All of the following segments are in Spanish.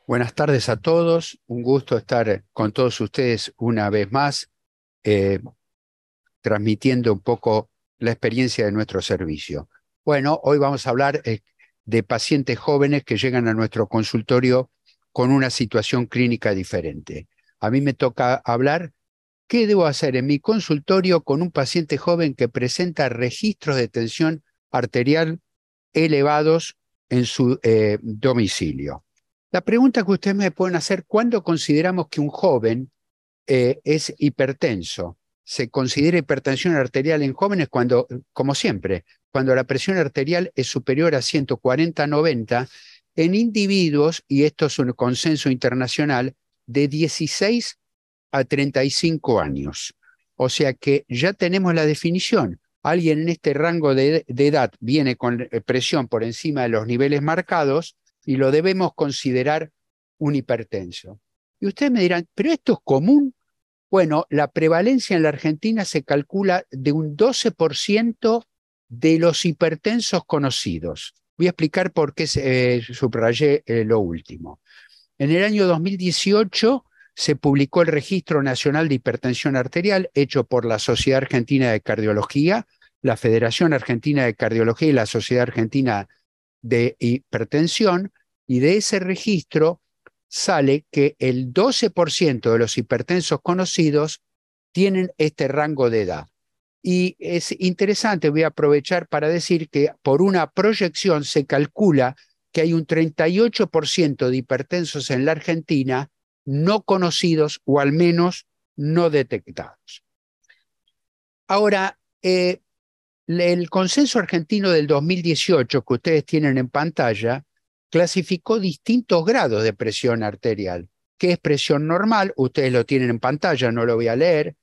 Buenas tardes a todos, un gusto estar con todos ustedes una vez más, eh, transmitiendo un poco la experiencia de nuestro servicio. Bueno, hoy vamos a hablar de pacientes jóvenes que llegan a nuestro consultorio con una situación clínica diferente. A mí me toca hablar qué debo hacer en mi consultorio con un paciente joven que presenta registros de tensión arterial elevados en su domicilio. La pregunta que ustedes me pueden hacer: ¿cuándo consideramos que un joven es hipertenso? Se considera hipertensión arterial en jóvenes cuando, como siempre, cuando la presión arterial es superior a 140/90 en individuos, y esto es un consenso internacional, de 16 a 35 años. O sea que ya tenemos la definición. Alguien en este rango de edad viene con presión por encima de los niveles marcados y lo debemos considerar un hipertenso. Y ustedes me dirán, ¿pero esto es común? Bueno, la prevalencia en la Argentina se calcula de un 12% de los hipertensos conocidos. Voy a explicar por qué subrayé lo último. En el año 2018 se publicó el Registro Nacional de Hipertensión Arterial, hecho por la Sociedad Argentina de Cardiología, la Federación Argentina de Cardiología y la Sociedad Argentina de Hipertensión, y de ese registro sale que el 12% de los hipertensos conocidos tienen este rango de edad. Y es interesante, voy a aprovechar para decir que por una proyección se calcula que hay un 38% de hipertensos en la Argentina no conocidos o al menos no detectados. Ahora, el consenso argentino del 2018 que ustedes tienen en pantalla clasificó distintos grados de presión arterial. ¿Qué es presión normal? Ustedes lo tienen en pantalla, no lo voy a leer.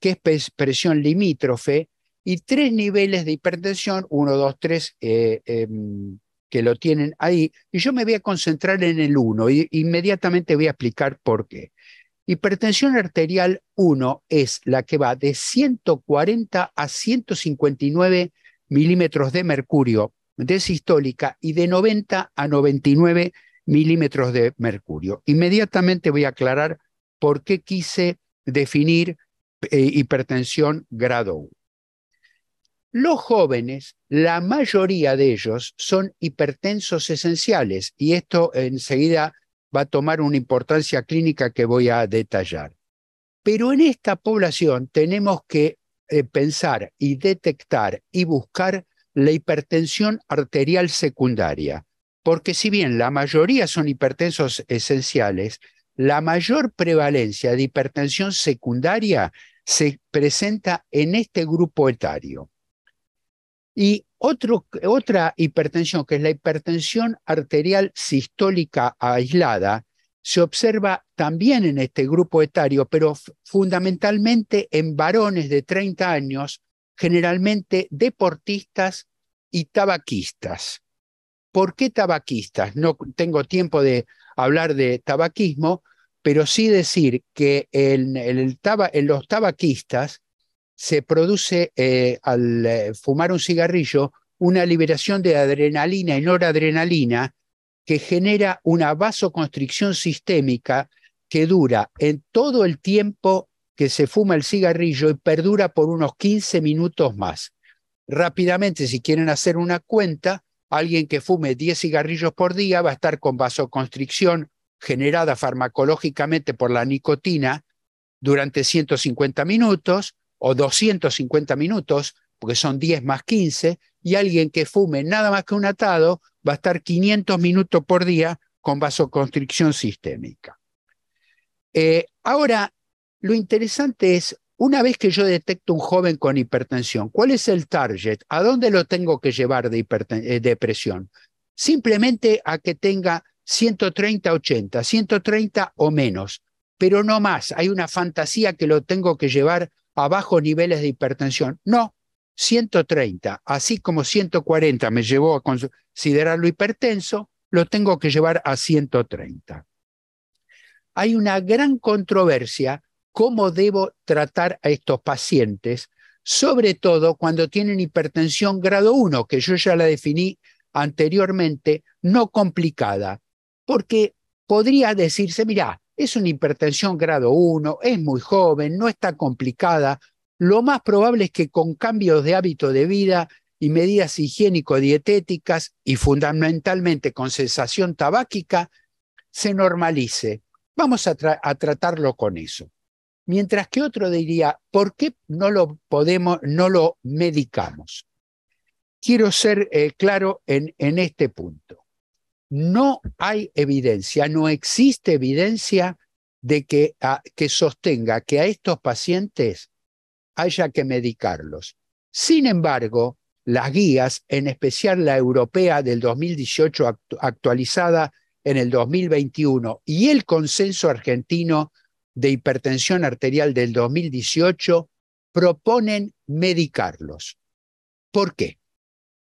¿Qué es presión limítrofe? Y tres niveles de hipertensión, 1, 2, 3, que lo tienen ahí. Y yo me voy a concentrar en el 1 y inmediatamente voy a explicar por qué. Hipertensión arterial 1 es la que va de 140 a 159 milímetros de mercurio de sistólica y de 90 a 99 milímetros de mercurio. Inmediatamente voy a aclarar por qué quise definir hipertensión grado 1. Los jóvenes, la mayoría de ellos son hipertensos esenciales, y esto enseguida va a tomar una importancia clínica que voy a detallar. Pero en esta población tenemos que pensar y detectar y buscar la hipertensión arterial secundaria, porque si bien la mayoría son hipertensos esenciales, la mayor prevalencia de hipertensión secundaria se presenta en este grupo etario. Y otra hipertensión, que es la hipertensión arterial sistólica aislada, se observa también en este grupo etario, pero fundamentalmente en varones de 30 años, generalmente deportistas y tabaquistas. ¿Por qué tabaquistas? No tengo tiempo de hablar de tabaquismo, pero sí decir que en los tabaquistas se produce al fumar un cigarrillo una liberación de adrenalina y noradrenalina que genera una vasoconstricción sistémica que dura en todo el tiempo que se fuma el cigarrillo y perdura por unos 15 minutos más. Rápidamente, si quieren hacer una cuenta, alguien que fume 10 cigarrillos por día va a estar con vasoconstricción generada farmacológicamente por la nicotina durante 150 minutos o 250 minutos, porque son 10 más 15, y alguien que fume nada más que un atado va a estar 500 minutos por día con vasoconstricción sistémica. Ahora, lo interesante es, una vez que yo detecto un joven con hipertensión, ¿cuál es el target? ¿A dónde lo tengo que llevar de presión? Simplemente a que tenga 130/80, 130 o menos, pero no más. Hay una fantasía que lo tengo que llevar a bajos niveles de hipertensión. No, 130, así como 140 me llevó a considerarlo hipertenso, lo tengo que llevar a 130. Hay una gran controversia cómo debo tratar a estos pacientes, sobre todo cuando tienen hipertensión grado 1, que yo ya la definí anteriormente, no complicada, porque podría decirse, mirá, es una hipertensión grado 1, es muy joven, no está complicada. Lo más probable es que con cambios de hábito de vida y medidas higiénico-dietéticas y fundamentalmente con cesación tabáquica, se normalice. Vamos a tratarlo con eso. Mientras que otro diría, ¿por qué no lo medicamos? Quiero ser claro en este punto. No hay evidencia, no existe evidencia de que sostenga que a estos pacientes haya que medicarlos. Sin embargo, las guías, en especial la europea del 2018 actualizada en el 2021 y el consenso argentino de hipertensión arterial del 2018, proponen medicarlos. ¿Por qué?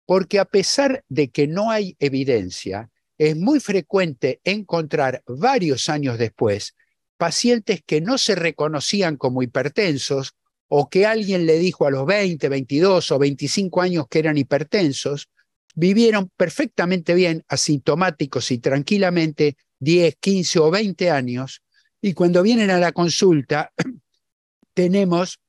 Porque a pesar de que no hay evidencia, es muy frecuente encontrar varios años después pacientes que no se reconocían como hipertensos o que alguien le dijo a los 20, 22 o 25 años que eran hipertensos, vivieron perfectamente bien, asintomáticos y tranquilamente 10, 15 o 20 años, y cuando vienen a la consulta tenemos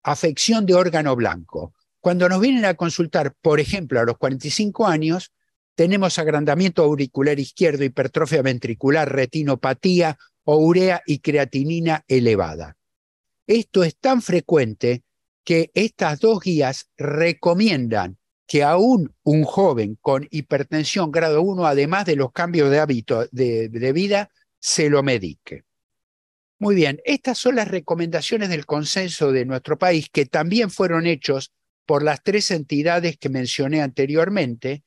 afección de órgano blanco. Cuando nos vienen a consultar, por ejemplo, a los 45 años, tenemos agrandamiento auricular izquierdo, hipertrofia ventricular, retinopatía o urea y creatinina elevada. Esto es tan frecuente que estas dos guías recomiendan que aún un joven con hipertensión grado 1, además de los cambios de hábito de vida, se lo medique. Muy bien, estas son las recomendaciones del consenso de nuestro país, que también fueron hechos por las tres entidades que mencioné anteriormente,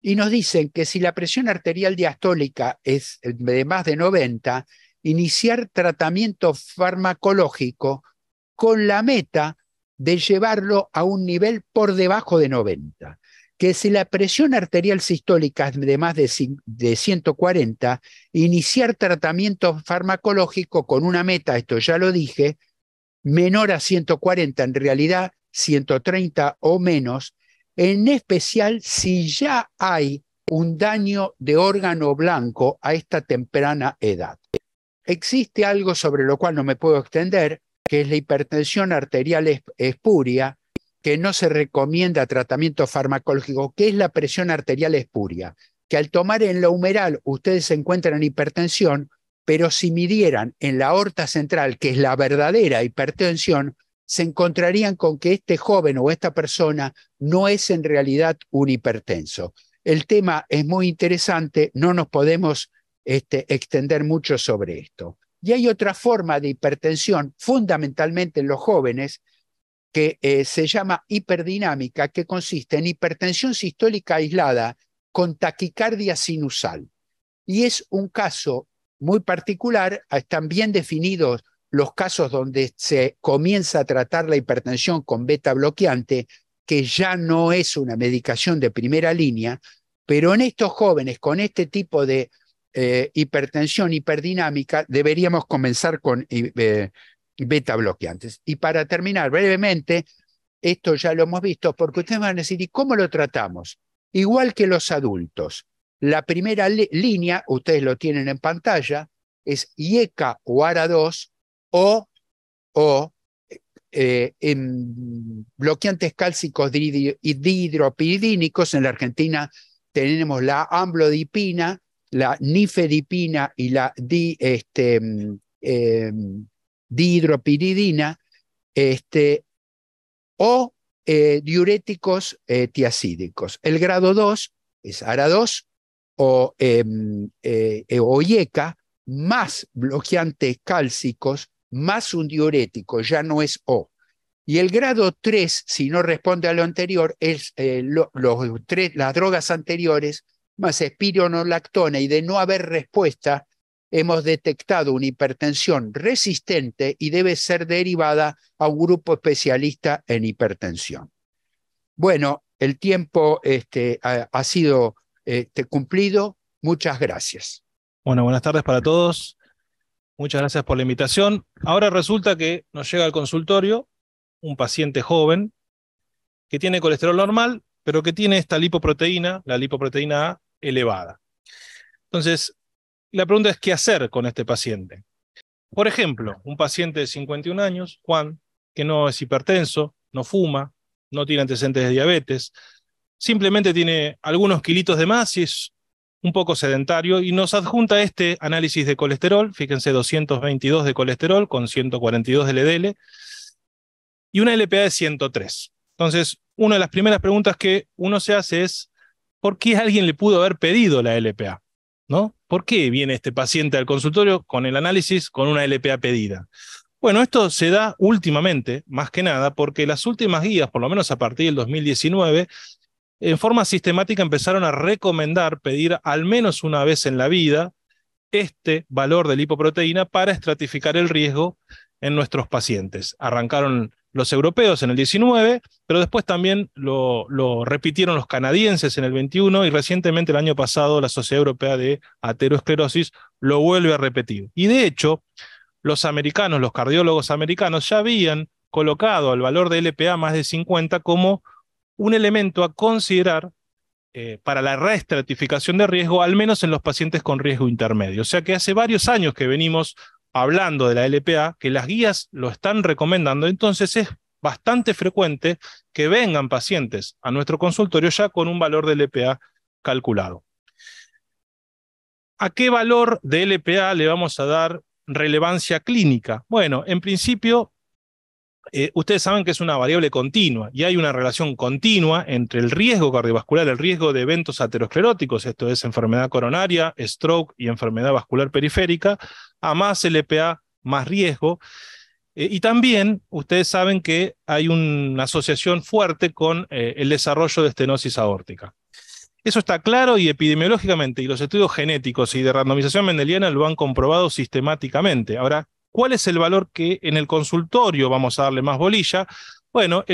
y nos dicen que si la presión arterial diastólica es de más de 90, iniciar tratamiento farmacológico con la meta de llevarlo a un nivel por debajo de 90. Que si la presión arterial sistólica es de más de 140, iniciar tratamiento farmacológico con una meta, esto ya lo dije, menor a 140, en realidad 130 o menos, en especial si ya hay un daño de órgano blanco a esta temprana edad. Existe algo sobre lo cual no me puedo extender, que es la hipertensión arterial espuria, que no se recomienda tratamiento farmacológico, que es la presión arterial espuria, que al tomar en la humeral ustedes se encuentran en hipertensión, pero si midieran en la aorta central, que es la verdadera hipertensión, se encontrarían con que este joven o esta persona no es en realidad un hipertenso. El tema es muy interesante, no nos podemos extender mucho sobre esto. Y hay otra forma de hipertensión, fundamentalmente en los jóvenes, que se llama hiperdinamica, que consiste en hipertensión sistólica aislada con taquicardia sinusal. Y es un caso muy particular, están bien definidos los casos donde se comienza a tratar la hipertensión con beta bloqueante, que ya no es una medicación de primera línea, pero en estos jóvenes con este tipo de hipertensión hiperdinámica deberíamos comenzar con beta bloqueantes. Y para terminar brevemente, esto ya lo hemos visto, porque ustedes van a decir, ¿y cómo lo tratamos? Igual que los adultos. La primera línea, ustedes lo tienen en pantalla, es IECA o ARA2 o bloqueantes cálcicos dihidropiridínicos. En la Argentina tenemos la amlodipina, la nifedipina y la dihidropiridina, o diuréticos tiacídicos. El grado 2 es ARA2 o IECA, más bloqueantes cálcicos, más un diurético, ya no es O. Y el grado 3, si no responde a lo anterior, es las drogas anteriores, más espironolactona, y de no haber respuesta, hemos detectado una hipertensión resistente y debe ser derivada a un grupo especialista en hipertensión. Bueno, el tiempo ha sido cumplido. Muchas gracias. Bueno, buenas tardes para todos. Muchas gracias por la invitación. Ahora resulta que nos llega al consultorio un paciente joven que tiene colesterol normal, pero que tiene esta lipoproteína, la lipoproteína A, elevada. Entonces, La pregunta es, ¿qué hacer con este paciente? Por ejemplo, un paciente de 51 años, Juan, que no es hipertenso, no fuma, no tiene antecedentes de diabetes, simplemente tiene algunos kilitos de más y es un poco sedentario, y nos adjunta este análisis de colesterol, fíjense, 222 de colesterol con 142 de LDL y una LPA de 103. Entonces, una de las primeras preguntas que uno se hace es, ¿por qué alguien le pudo haber pedido la LPA? ¿No? ¿Por qué viene este paciente al consultorio con el análisis con una LPA pedida? Bueno, esto se da últimamente, más que nada, porque las últimas guías, por lo menos a partir del 2019, en forma sistemática empezaron a recomendar pedir al menos una vez en la vida este valor de lipoproteína para estratificar el riesgo en nuestros pacientes. Arrancaron los europeos en el 19, pero después también lo repitieron los canadienses en el 21 y recientemente el año pasado la Sociedad Europea de Aterosclerosis lo vuelve a repetir. Y de hecho, los americanos, los cardiólogos americanos ya habían colocado al valor de LPA más de 50 como un elemento a considerar para la reestratificación de riesgo, al menos en los pacientes con riesgo intermedio. O sea que hace varios años que venimos hablando de la LPA, que las guías lo están recomendando, entonces es bastante frecuente que vengan pacientes a nuestro consultorio ya con un valor de LPA calculado. ¿A qué valor de LPA le vamos a dar relevancia clínica? Bueno, en principio, ustedes saben que es una variable continua y hay una relación continua entre el riesgo cardiovascular, el riesgo de eventos ateroscleróticos, esto es enfermedad coronaria, stroke y enfermedad vascular periférica, a más LPA, más riesgo. Y también ustedes saben que hay una asociación fuerte con el desarrollo de estenosis aórtica. Eso está claro y epidemiológicamente, y los estudios genéticos y de randomización mendeliana lo han comprobado sistemáticamente. Ahora, ¿cuál es el valor que en el consultorio vamos a darle más bolilla? Bueno,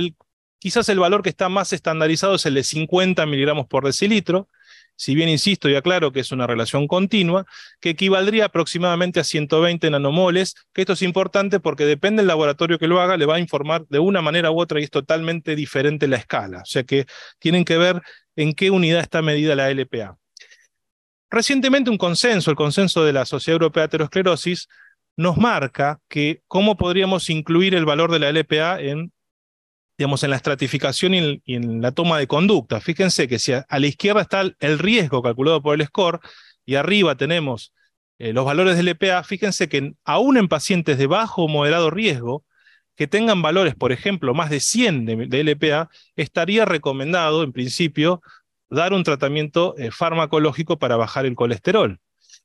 quizás el valor que está más estandarizado es el de 50 miligramos por decilitro, si bien insisto y aclaro que es una relación continua, que equivaldría aproximadamente a 120 nanomoles, que esto es importante porque depende del laboratorio que lo haga, le va a informar de una manera u otra y es totalmente diferente la escala. O sea que tienen que ver en qué unidad está medida la LPA. Recientemente el consenso de la Sociedad Europea de Aterosclerosis, nos marca que cómo podríamos incluir el valor de la LPA en la estratificación y en la toma de conducta. Fíjense que si a la izquierda está el riesgo calculado por el score y arriba tenemos los valores de LPA, fíjense que aún en pacientes de bajo o moderado riesgo, que tengan valores, por ejemplo, más de 100 de LPA, estaría recomendado, en principio, dar un tratamiento farmacológico para bajar el colesterol.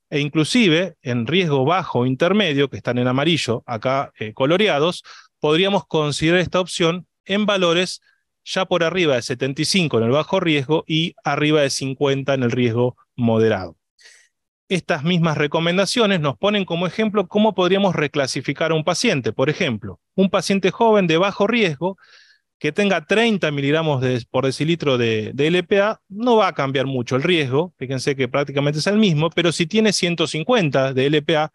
E inclusive, en riesgo bajo o intermedio, que están en amarillo, acá coloreados, podríamos considerar esta opción en valores ya por arriba de 75 en el bajo riesgo y arriba de 50 en el riesgo moderado. Estas mismas recomendaciones nos ponen como ejemplo cómo podríamos reclasificar a un paciente. Por ejemplo, un paciente joven de bajo riesgo que tenga 30 miligramos por decilitro de LPA, no va a cambiar mucho el riesgo, fíjense que prácticamente es el mismo, pero si tiene 150 de LPA,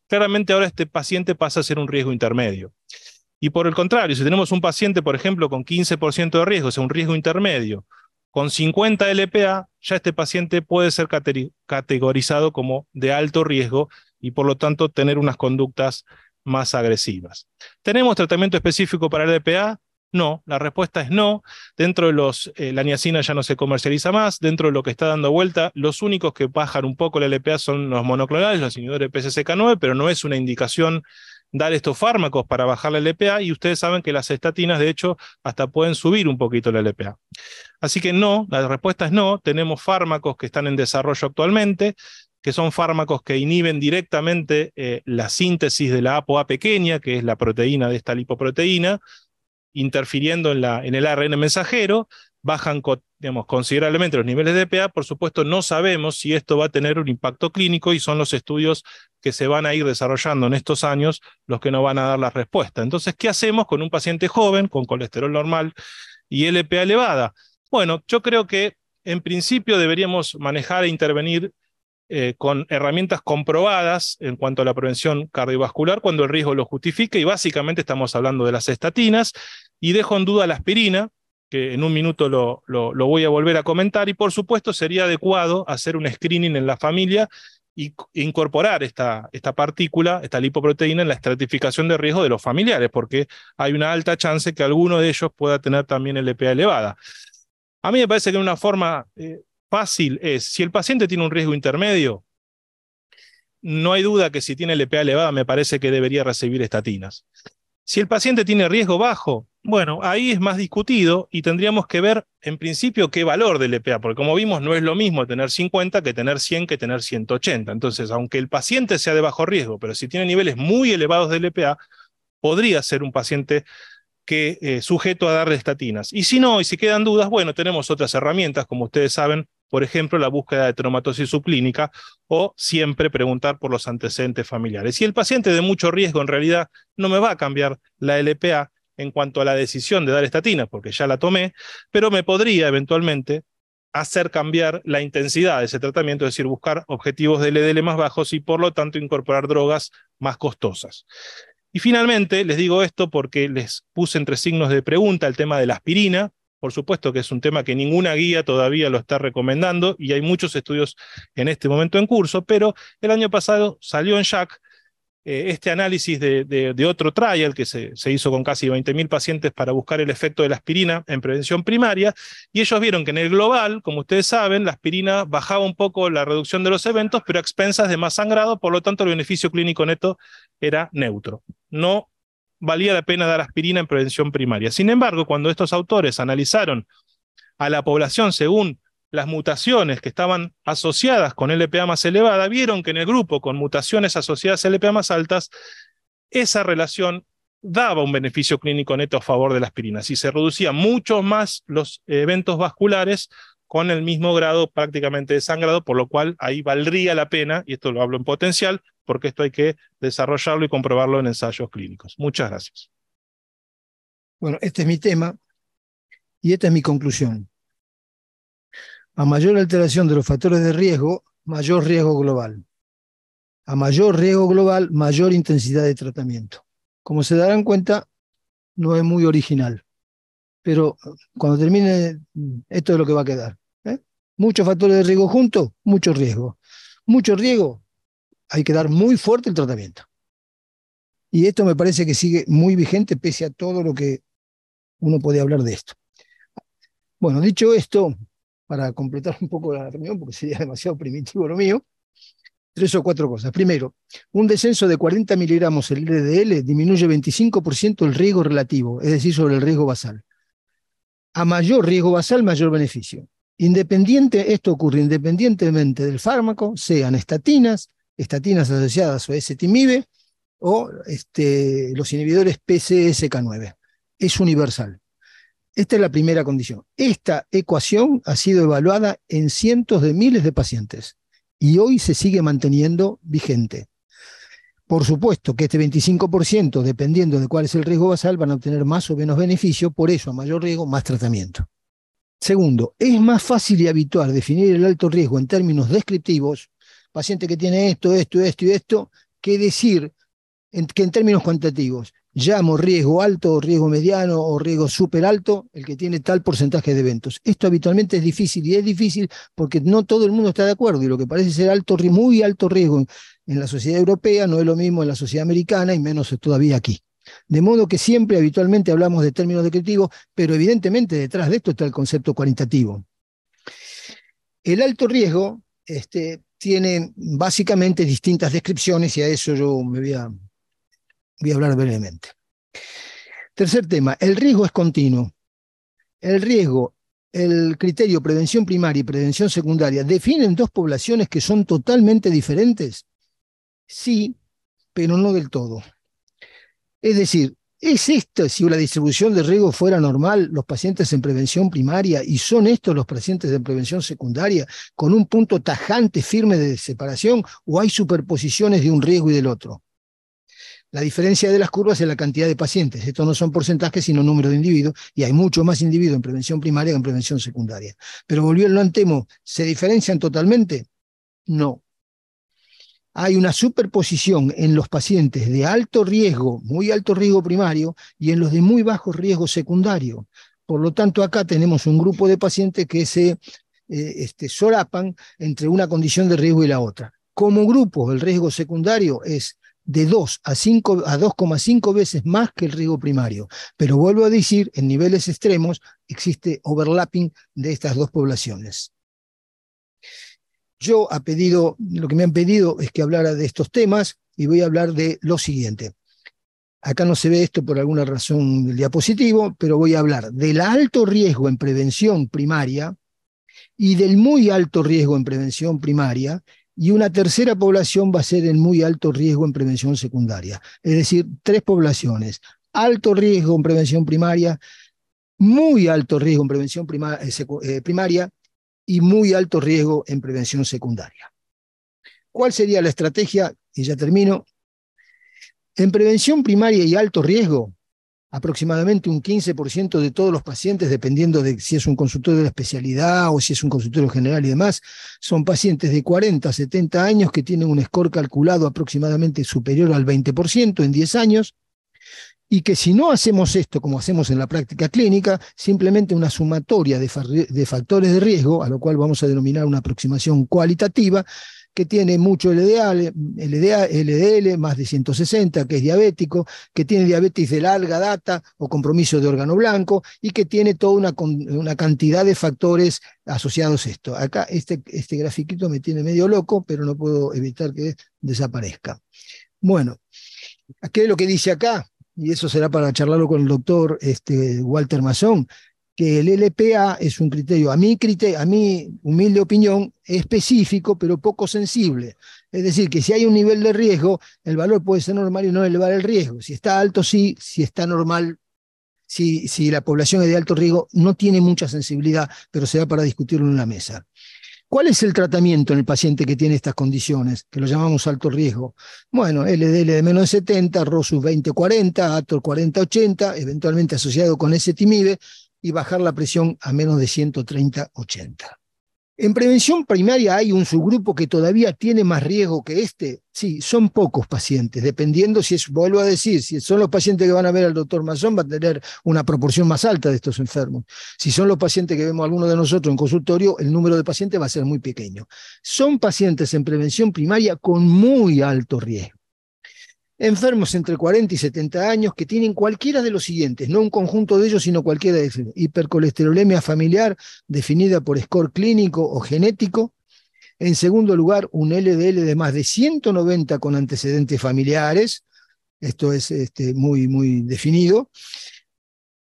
claramente ahora este paciente pasa a ser un riesgo intermedio. Y por el contrario, si tenemos un paciente, por ejemplo, con 15% de riesgo, o sea, un riesgo intermedio, con 50 LPA, ya este paciente puede ser categorizado como de alto riesgo y por lo tanto tener unas conductas más agresivas. ¿Tenemos tratamiento específico para LPA? No, la respuesta es no. Dentro de la niacina ya no se comercializa más. Dentro de lo que está dando vuelta, los únicos que bajan un poco la LPA son los monoclonales, los inhibidores de PCSK9, pero no es una indicación dar estos fármacos para bajar la LPA, y ustedes saben que las estatinas, de hecho, hasta pueden subir un poquito la LPA. Así que no, la respuesta es no. Tenemos fármacos que están en desarrollo actualmente, que son fármacos que inhiben directamente la síntesis de la ApoA pequeña, que es la proteína de esta lipoproteína, interfiriendo en el ARN mensajero, bajan considerablemente los niveles de EPA. Por supuesto, no sabemos si esto va a tener un impacto clínico y son los estudios que se van a ir desarrollando en estos años los que nos van a dar la respuesta. Entonces, ¿qué hacemos con un paciente joven con colesterol normal y LPA elevada? Bueno, yo creo que en principio deberíamos manejar e intervenir con herramientas comprobadas en cuanto a la prevención cardiovascular cuando el riesgo lo justifique, y básicamente estamos hablando de las estatinas, y dejo en duda la aspirina, que en un minuto lo voy a volver a comentar, y por supuesto sería adecuado hacer un screening en la familia y incorporar esta partícula, esta lipoproteína, en la estratificación de riesgo de los familiares, porque hay una alta chance que alguno de ellos pueda tener también LPA elevada. A mí me parece que una forma fácil es, si el paciente tiene un riesgo intermedio, no hay duda que si tiene LPA elevada, me parece que debería recibir estatinas. Si el paciente tiene riesgo bajo, bueno, ahí es más discutido y tendríamos que ver en principio qué valor de LPA, porque como vimos no es lo mismo tener 50 que tener 100 que tener 180. Entonces, aunque el paciente sea de bajo riesgo, pero si tiene niveles muy elevados de LPA, podría ser un paciente que sujeto a darle estatinas. Y si no, y si quedan dudas, bueno, tenemos otras herramientas, como ustedes saben, por ejemplo, la búsqueda de heteromatosis subclínica o siempre preguntar por los antecedentes familiares. Si el paciente de mucho riesgo en realidad no me va a cambiar la LPA en cuanto a la decisión de dar estatinas, porque ya la tomé, pero me podría eventualmente hacer cambiar la intensidad de ese tratamiento, es decir, buscar objetivos de LDL más bajos y por lo tanto incorporar drogas más costosas. Y finalmente, les digo esto porque les puse entre signos de pregunta el tema de la aspirina. Por supuesto que es un tema que ninguna guía todavía lo está recomendando y hay muchos estudios en este momento en curso, pero el año pasado salió en JACC este análisis de otro trial que se hizo con casi 20.000 pacientes para buscar el efecto de la aspirina en prevención primaria, y ellos vieron que en el global, como ustedes saben, la aspirina bajaba un poco la reducción de los eventos, pero a expensas de más sangrado, por lo tanto el beneficio clínico neto era neutro. No valía la pena dar aspirina en prevención primaria. Sin embargo, cuando estos autores analizaron a la población según las mutaciones que estaban asociadas con LPA más elevada, vieron que en el grupo con mutaciones asociadas a LPA más altas, esa relación daba un beneficio clínico neto a favor de la aspirina. Si se reducían mucho más los eventos vasculares con el mismo grado prácticamente de sangrado, por lo cual ahí valdría la pena, y esto lo hablo en potencial, porque esto hay que desarrollarlo y comprobarlo en ensayos clínicos. Muchas gracias. Bueno, este es mi tema y esta es mi conclusión. A mayor alteración de los factores de riesgo, mayor riesgo global. A mayor riesgo global, mayor intensidad de tratamiento. Como se darán cuenta, no es muy original. Pero cuando termine, esto es lo que va a quedar. Muchos factores de riesgo juntos, mucho riesgo. Mucho riesgo, hay que dar muy fuerte el tratamiento. Y esto me parece que sigue muy vigente pese a todo lo que uno puede hablar de esto. Bueno, dicho esto, para completar un poco la reunión, porque sería demasiado primitivo lo mío, 3 o 4 cosas. Primero, un descenso de 40 miligramos el LDL disminuye 25% el riesgo relativo, es decir, sobre el riesgo basal. A mayor riesgo basal, mayor beneficio. Esto ocurre independientemente del fármaco, sean estatinas asociadas a ezetimibe o los inhibidores PCSK9. Es universal. Esta es la primera condición. Esta ecuación ha sido evaluada en cientos de miles de pacientes y hoy se sigue manteniendo vigente. Por supuesto que este 25%, dependiendo de cuál es el riesgo basal, van a obtener más o menos beneficio, por eso a mayor riesgo, más tratamiento. Segundo, es más fácil y habitual definir el alto riesgo en términos descriptivos, paciente que tiene esto, que decir que en términos cuantitativos. Llamo riesgo alto, riesgo mediano o riesgo súper alto el que tiene tal porcentaje de eventos. Esto habitualmente es difícil y es difícil porque no todo el mundo está de acuerdo y lo que parece ser muy alto riesgo en la sociedad europea no es lo mismo en la sociedad americana y menos todavía aquí. De modo que siempre habitualmente hablamos de términos descriptivos, pero evidentemente detrás de esto está el concepto cualitativo. El alto riesgo tiene básicamente distintas descripciones y a eso yo voy a hablar brevemente. Tercer tema, el riesgo es continuo. El criterio prevención primaria y prevención secundaria definen dos poblaciones que son totalmente diferentes. Sí, pero no del todo. Es decir, ¿es esto si la distribución de riesgo fuera normal, los pacientes en prevención primaria, y son estos los pacientes en prevención secundaria, con un punto tajante firme de separación, o hay superposiciones de un riesgo y del otro? La diferencia de las curvas es la cantidad de pacientes. Estos no son porcentajes, sino número de individuos, y hay mucho más individuos en prevención primaria que en prevención secundaria. Pero volviendo al tema, ¿se diferencian totalmente? No. Hay una superposición en los pacientes de alto riesgo, muy alto riesgo primario, y en los de muy bajo riesgo secundario. Por lo tanto, acá tenemos un grupo de pacientes que se solapan entre una condición de riesgo y la otra. Como grupo, el riesgo secundario es de 2 a 2,5 veces más que el riesgo primario. Pero vuelvo a decir, en niveles extremos existe overlapping de estas dos poblaciones. Lo que me han pedido es que hablara de estos temas y voy a hablar de lo siguiente. Acá no se ve esto por alguna razón del diapositivo, pero voy a hablar del alto riesgo en prevención primaria y del muy alto riesgo en prevención primaria, y una tercera población va a ser el muy alto riesgo en prevención secundaria. Es decir, 3 poblaciones: alto riesgo en prevención primaria, muy alto riesgo en prevención primaria y muy alto riesgo en prevención secundaria. ¿Cuál sería la estrategia? Y ya termino. En prevención primaria y alto riesgo, aproximadamente un 15% de todos los pacientes, dependiendo de si es un consultorio de la especialidad o si es un consultorio general y demás, son pacientes de 40 a 70 años que tienen un score calculado aproximadamente superior al 20% en 10 años, y que si no hacemos esto como hacemos en la práctica clínica, simplemente una sumatoria de factores de riesgo, a lo cual vamos a denominar una aproximación cualitativa, que tiene mucho LDL, más de 160, que es diabético, que tiene diabetes de larga data o compromiso de órgano blanco, y que tiene toda una cantidad de factores asociados a esto. Acá este grafiquito me tiene medio loco, pero no puedo evitar que desaparezca. Bueno, ¿qué es lo que dice acá? Y eso será para charlarlo con el doctor Walter Mason, que el LPA es un criterio, a mi humilde opinión, específico, pero poco sensible. Es decir, que si hay un nivel de riesgo, el valor puede ser normal y no elevar el riesgo. Si está alto, sí; si está normal, si la población es de alto riesgo, no tiene mucha sensibilidad, pero será para discutirlo en la mesa. ¿Cuál es el tratamiento en el paciente que tiene estas condiciones, que lo llamamos alto riesgo? Bueno, LDL de menos de 70, ROSUS 20-40, ATOR 40-80, eventualmente asociado con ezetimibe, y bajar la presión a menos de 130-80. En prevención primaria hay un subgrupo que todavía tiene más riesgo que este. Sí, son pocos pacientes, dependiendo vuelvo a decir, si son los pacientes que van a ver al doctor Mason, va a tener una proporción más alta de estos enfermos. Si son los pacientes que vemos algunos de nosotros en consultorio, el número de pacientes va a ser muy pequeño. Son pacientes en prevención primaria con muy alto riesgo. Enfermos entre 40 y 70 años que tienen cualquiera de los siguientes, no un conjunto de ellos, sino cualquiera de ellos: hipercolesterolemia familiar, definida por score clínico o genético. En segundo lugar, un LDL de más de 190 con antecedentes familiares. Esto es muy, muy definido.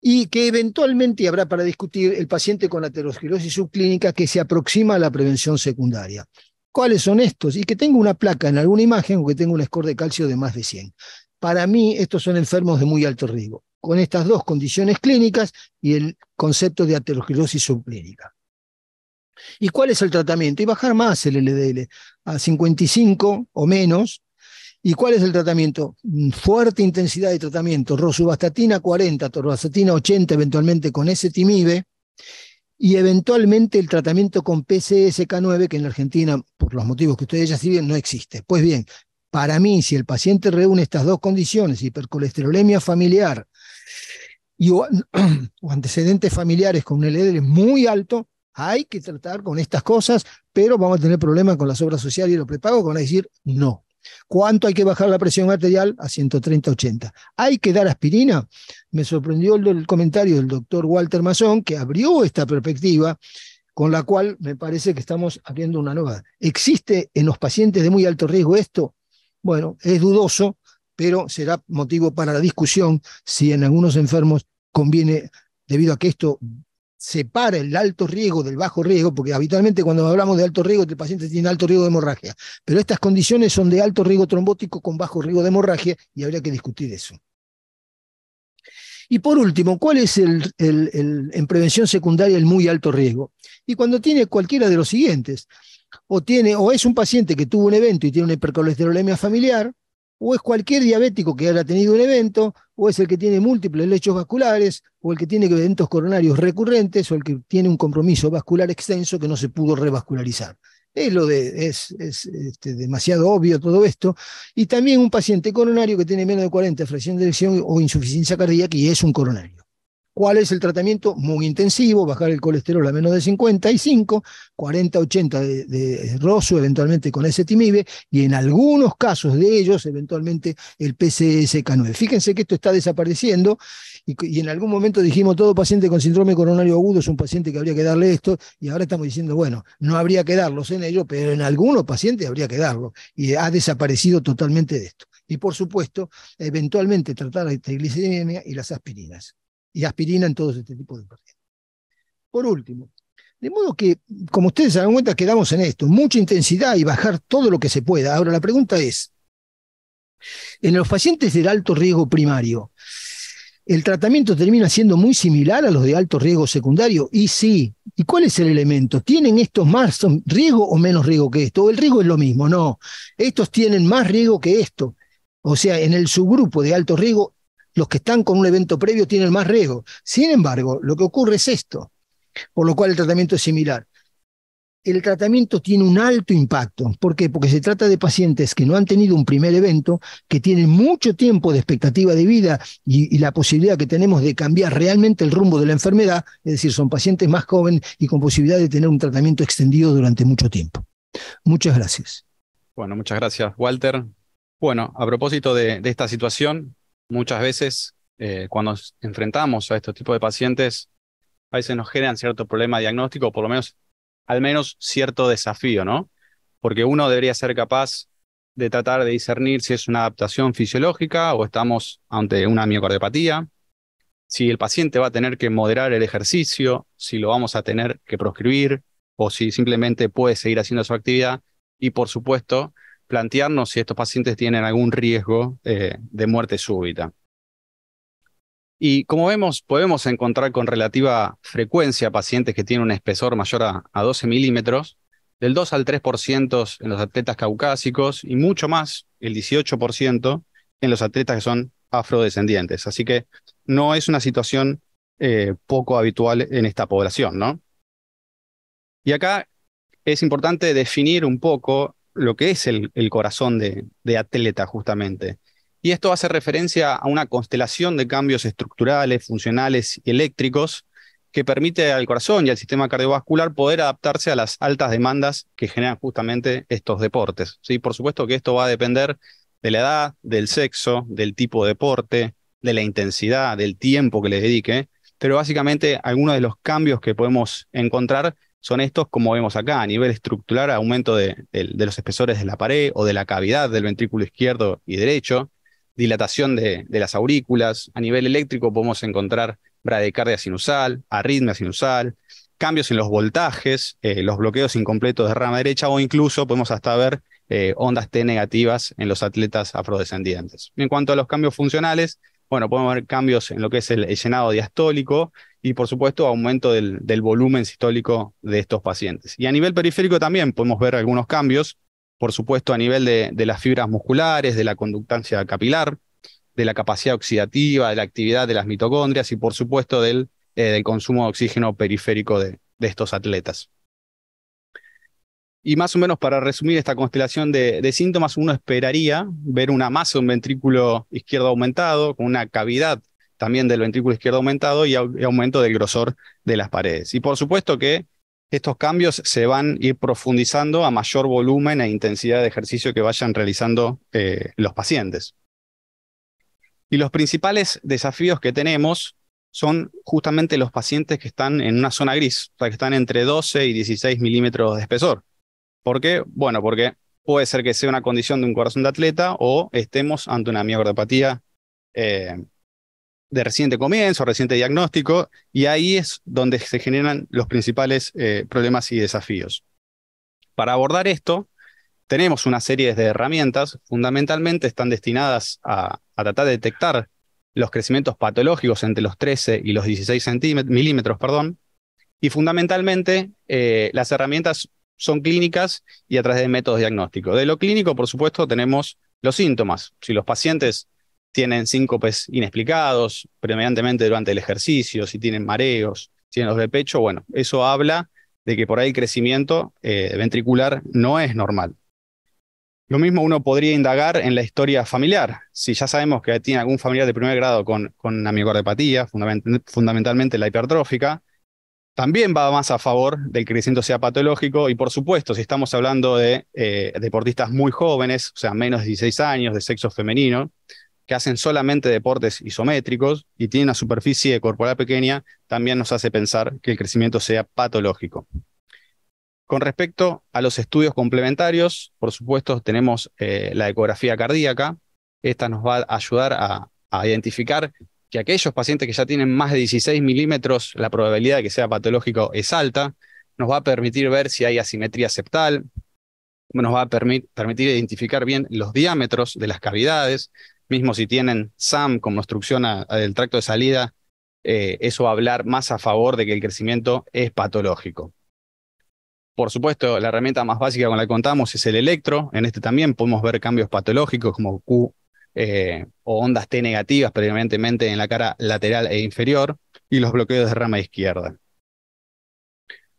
Y que eventualmente habrá para discutir el paciente con aterosclerosis subclínica que se aproxima a la prevención secundaria. ¿Cuáles son estos? Y que tenga una placa en alguna imagen o que tenga un score de calcio de más de 100. Para mí, estos son enfermos de muy alto riesgo, con estas dos condiciones clínicas y el concepto de aterosclerosis subclínica. ¿Y cuál es el tratamiento? Y bajar más el LDL a 55 o menos. ¿Y cuál es el tratamiento? Fuerte intensidad de tratamiento: rosuvastatina 40, torvastatina 80, eventualmente con ezetimibe, y eventualmente el tratamiento con PCSK9, que en la Argentina, por los motivos que ustedes ya siguen, no existe. Pues bien, para mí, si el paciente reúne estas dos condiciones, hipercolesterolemia familiar o antecedentes familiares con un LDL muy alto, hay que tratar con estas cosas, pero vamos a tener problemas con las obras sociales y los prepagos, que van a decir no. ¿Cuánto hay que bajar la presión arterial? A 130-80. ¿Hay que dar aspirina? Me sorprendió el comentario del doctor Walter Mason, que abrió esta perspectiva, con la cual me parece que estamos abriendo una nueva. ¿Existe en los pacientes de muy alto riesgo esto? Bueno, es dudoso, pero será motivo para la discusión si en algunos enfermos conviene, debido a que esto separa el alto riesgo del bajo riesgo, porque habitualmente cuando hablamos de alto riesgo, el paciente tiene alto riesgo de hemorragia, pero estas condiciones son de alto riesgo trombótico con bajo riesgo de hemorragia, y habría que discutir eso. Y por último, ¿cuál es en prevención secundaria el muy alto riesgo? Y cuando tiene cualquiera de los siguientes: o es un paciente que tuvo un evento y tiene una hipercolesterolemia familiar, o es cualquier diabético que haya tenido un evento, o es el que tiene múltiples lechos vasculares, o el que tiene eventos coronarios recurrentes, o el que tiene un compromiso vascular extenso que no se pudo revascularizar. Es demasiado obvio todo esto. Y también un paciente coronario que tiene menos de 40 fracción de eyección o insuficiencia cardíaca y es un coronario. ¿Cuál es el tratamiento? Muy intensivo, bajar el colesterol a menos de 55, 40-80 de roso, eventualmente con ezetimibe, y en algunos casos de ellos, eventualmente el PCSK9. Fíjense que esto está desapareciendo, y en algún momento dijimos, todo paciente con síndrome coronario agudo es un paciente que habría que darle esto, y ahora estamos diciendo, bueno, no habría que darlos en ellos, pero en algunos pacientes habría que darlo, y ha desaparecido totalmente de esto. Y por supuesto, eventualmente tratar la triglicemia y las aspirinas. Y aspirina en todos este tipo de pacientes. Por último, de modo que, como ustedes se dan cuenta, quedamos en esto, mucha intensidad y bajar todo lo que se pueda. Ahora, la pregunta es, en los pacientes de alto riesgo primario, ¿el tratamiento termina siendo muy similar a los de alto riesgo secundario? Y sí. ¿Y cuál es el elemento? ¿Tienen estos más riesgo o menos riesgo que esto? ¿O el riesgo es lo mismo? No. Estos tienen más riesgo que esto. O sea, en el subgrupo de alto riesgo, los que están con un evento previo tienen más riesgo. Sin embargo, lo que ocurre es esto, por lo cual el tratamiento es similar. El tratamiento tiene un alto impacto. ¿Por qué? Porque se trata de pacientes que no han tenido un primer evento, que tienen mucho tiempo de expectativa de vida y la posibilidad que tenemos de cambiar realmente el rumbo de la enfermedad, es decir, son pacientes más jóvenes y con posibilidad de tener un tratamiento extendido durante mucho tiempo. Muchas gracias. Bueno, muchas gracias, Walter. Bueno, a propósito de esta situación, muchas veces cuando nos enfrentamos a estos tipos de pacientes, a veces nos generan cierto problema diagnóstico, o por lo menos, al menos cierto desafío, ¿no? Porque uno debería ser capaz de tratar de discernir si es una adaptación fisiológica o estamos ante una miocardiopatía, si el paciente va a tener que moderar el ejercicio, si lo vamos a tener que proscribir o si simplemente puede seguir haciendo su actividad y, por supuesto, plantearnos si estos pacientes tienen algún riesgo de muerte súbita. Y como vemos, podemos encontrar con relativa frecuencia pacientes que tienen un espesor mayor a 12 milímetros, del 2 al 3% en los atletas caucásicos y mucho más, el 18%, en los atletas que son afrodescendientes. Así que no es una situación poco habitual en esta población, ¿no? Y acá es importante definir un poco lo que es el corazón de atleta, justamente. Y esto hace referencia a una constelación de cambios estructurales, funcionales y eléctricos que permite al corazón y al sistema cardiovascular poder adaptarse a las altas demandas que generan justamente estos deportes, ¿sí? Por supuesto que esto va a depender de la edad, del sexo, del tipo de deporte, de la intensidad, del tiempo que le dedique, pero básicamente algunos de los cambios que podemos encontrar son estos, como vemos acá, a nivel estructural, aumento de los espesores de la pared o de la cavidad del ventrículo izquierdo y derecho, dilatación de las aurículas. A nivel eléctrico podemos encontrar bradicardia sinusal, arritmia sinusal, cambios en los voltajes, los bloqueos incompletos de rama derecha o incluso podemos hasta ver ondas T negativas en los atletas afrodescendientes. En cuanto a los cambios funcionales, bueno, podemos ver cambios en lo que es el llenado diastólico y, por supuesto, aumento del volumen sistólico de estos pacientes. Y a nivel periférico también podemos ver algunos cambios, por supuesto, a nivel de las fibras musculares, de la conductancia capilar, de la capacidad oxidativa, de la actividad de las mitocondrias y, por supuesto, del consumo de oxígeno periférico de estos atletas. Y más o menos para resumir esta constelación de síntomas, uno esperaría ver una masa de un ventrículo izquierdo aumentado, con una cavidad también del ventrículo izquierdo aumentado y aumento del grosor de las paredes. Y por supuesto que estos cambios se van a ir profundizando a mayor volumen e intensidad de ejercicio que vayan realizando los pacientes. Y los principales desafíos que tenemos son justamente los pacientes que están en una zona gris, o sea, que están entre 12 y 16 milímetros de espesor. ¿Por qué? Bueno, porque puede ser que sea una condición de un corazón de atleta o estemos ante una miocardiopatía de reciente comienzo, reciente diagnóstico, y ahí es donde se generan los principales problemas y desafíos. Para abordar esto, tenemos una serie de herramientas, fundamentalmente están destinadas a tratar de detectar los crecimientos patológicos entre los 13 y los 16 milímetros, y fundamentalmente las herramientas son clínicas y a través de métodos diagnósticos. De lo clínico, por supuesto, tenemos los síntomas. Si los pacientes tienen síncopes inexplicados, predominantemente durante el ejercicio, si tienen mareos, si tienen dolor de pecho, bueno, eso habla de que por ahí el crecimiento ventricular no es normal. Lo mismo uno podría indagar en la historia familiar. Si ya sabemos que tiene algún familiar de primer grado con una miocardiopatía, fundamentalmente la hipertrófica, también va más a favor del que el crecimiento sea patológico. Y por supuesto, si estamos hablando de deportistas muy jóvenes, o sea, menos de 16 años, de sexo femenino, que hacen solamente deportes isométricos y tienen una superficie corporal pequeña, también nos hace pensar que el crecimiento sea patológico. Con respecto a los estudios complementarios, por supuesto, tenemos la ecografía cardíaca. Esta nos va a ayudar a identificar que aquellos pacientes que ya tienen más de 16 milímetros, la probabilidad de que sea patológico es alta. Nos va a permitir ver si hay asimetría septal. Nos va a permitir identificar bien los diámetros de las cavidades. Mismo si tienen SAM como obstrucción del tracto de salida, eso va a hablar más a favor de que el crecimiento es patológico. Por supuesto, la herramienta más básica con la que contamos es el electro. En este también podemos ver cambios patológicos como Q o ondas T negativas predominantemente en la cara lateral e inferior y los bloqueos de rama izquierda.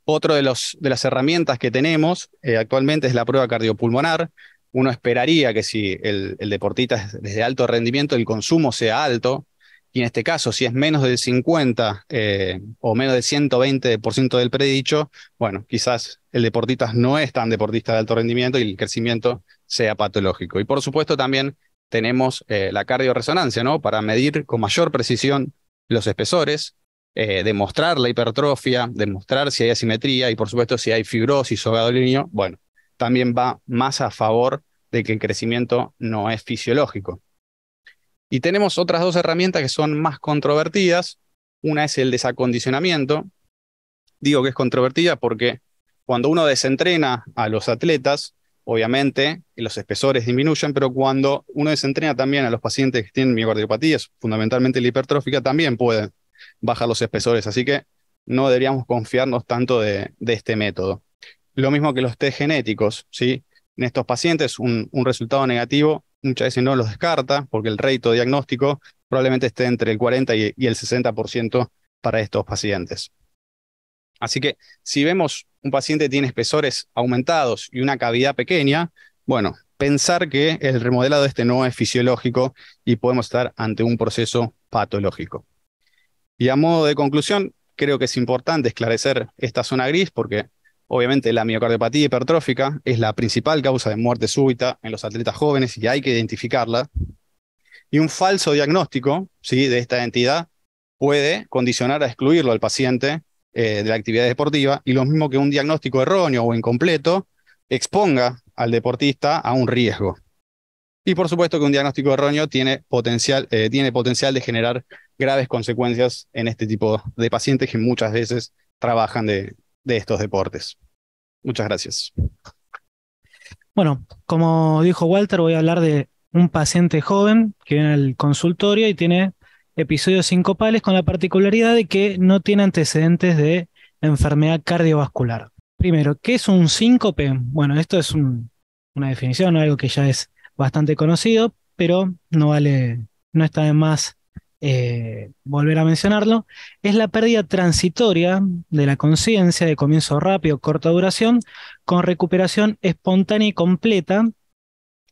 Otro de las herramientas que tenemos actualmente es la prueba cardiopulmonar. Uno esperaría que si el deportista es de alto rendimiento, el consumo sea alto. Y en este caso, si es menos del 50 o menos del 120% del predicho, bueno, quizás el deportista no es tan deportista de alto rendimiento y el crecimiento sea patológico. Y por supuesto también tenemos la cardioresonancia, ¿no? Para medir con mayor precisión los espesores, demostrar la hipertrofia, demostrar si hay asimetría y por supuesto si hay fibrosis o gadolinio, bueno, también va más a favor de que el crecimiento no es fisiológico. Y tenemos otras dos herramientas que son más controvertidas. Una es el desacondicionamiento. Digo que es controvertida porque cuando uno desentrena a los atletas, obviamente los espesores disminuyen, pero cuando uno desentrena también a los pacientes que tienen miocardiopatías, fundamentalmente la hipertrófica, también pueden bajar los espesores. Así que no deberíamos confiarnos tanto de este método. Lo mismo que los test genéticos, ¿sí? En estos pacientes un resultado negativo muchas veces no los descarta porque el rédito diagnóstico probablemente esté entre el 40 y el 60% para estos pacientes. Así que si vemos un paciente que tiene espesores aumentados y una cavidad pequeña, bueno, pensar que el remodelado no es fisiológico y podemos estar ante un proceso patológico. Y a modo de conclusión, creo que es importante esclarecer esta zona gris porque obviamente la miocardiopatía hipertrófica es la principal causa de muerte súbita en los atletas jóvenes y hay que identificarla. Y un falso diagnóstico, ¿sí?, de esta entidad puede condicionar a excluirlo al paciente de la actividad deportiva y lo mismo que un diagnóstico erróneo o incompleto exponga al deportista a un riesgo. Y por supuesto que un diagnóstico erróneo tiene potencial de generar graves consecuencias en este tipo de pacientes que muchas veces trabajan de estos deportes. Muchas gracias. Bueno, como dijo Walter, voy a hablar de un paciente joven que viene al consultorio y tiene episodios sincopales con la particularidad de que no tiene antecedentes de enfermedad cardiovascular. Primero, ¿qué es un síncope? Bueno, esto es una definición, algo que ya es bastante conocido, pero no está de más volver a mencionarlo. Es la pérdida transitoria de la conciencia de comienzo rápido, corta duración, con recuperación espontánea y completa.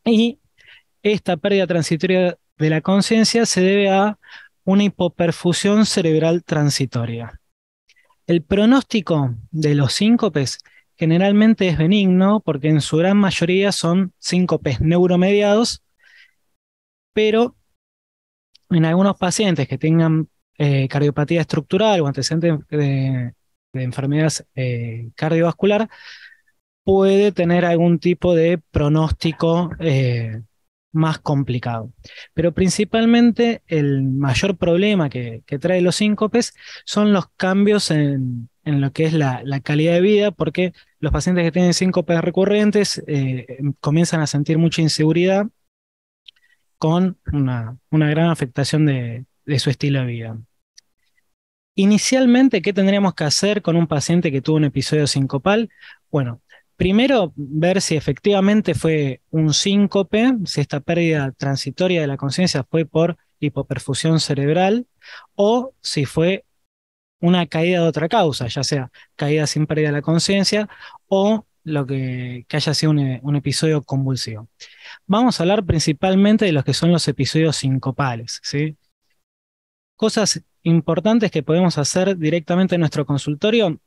Y esta pérdida transitoria de la conciencia se debe a una hipoperfusión cerebral transitoria. El pronóstico de los síncopes generalmente es benigno porque en su gran mayoría son síncopes neuromediados, pero en algunos pacientes que tengan cardiopatía estructural o antecedentes de enfermedad cardiovascular, puede tener algún tipo de pronóstico más complicado. Pero principalmente el mayor problema que trae los síncopes son los cambios en lo que es la calidad de vida, porque los pacientes que tienen síncopes recurrentes comienzan a sentir mucha inseguridad con una gran afectación de su estilo de vida. Inicialmente, ¿qué tendríamos que hacer con un paciente que tuvo un episodio sincopal? Bueno, primero ver si efectivamente fue un síncope, si esta pérdida transitoria de la conciencia fue por hipoperfusión cerebral o si fue una caída de otra causa, ya sea caída sin pérdida de la conciencia o que haya sido un episodio convulsivo. Vamos a hablar principalmente de los que son los episodios sincopales, ¿sí? Cosas importantes que podemos hacer directamente en nuestro consultorio: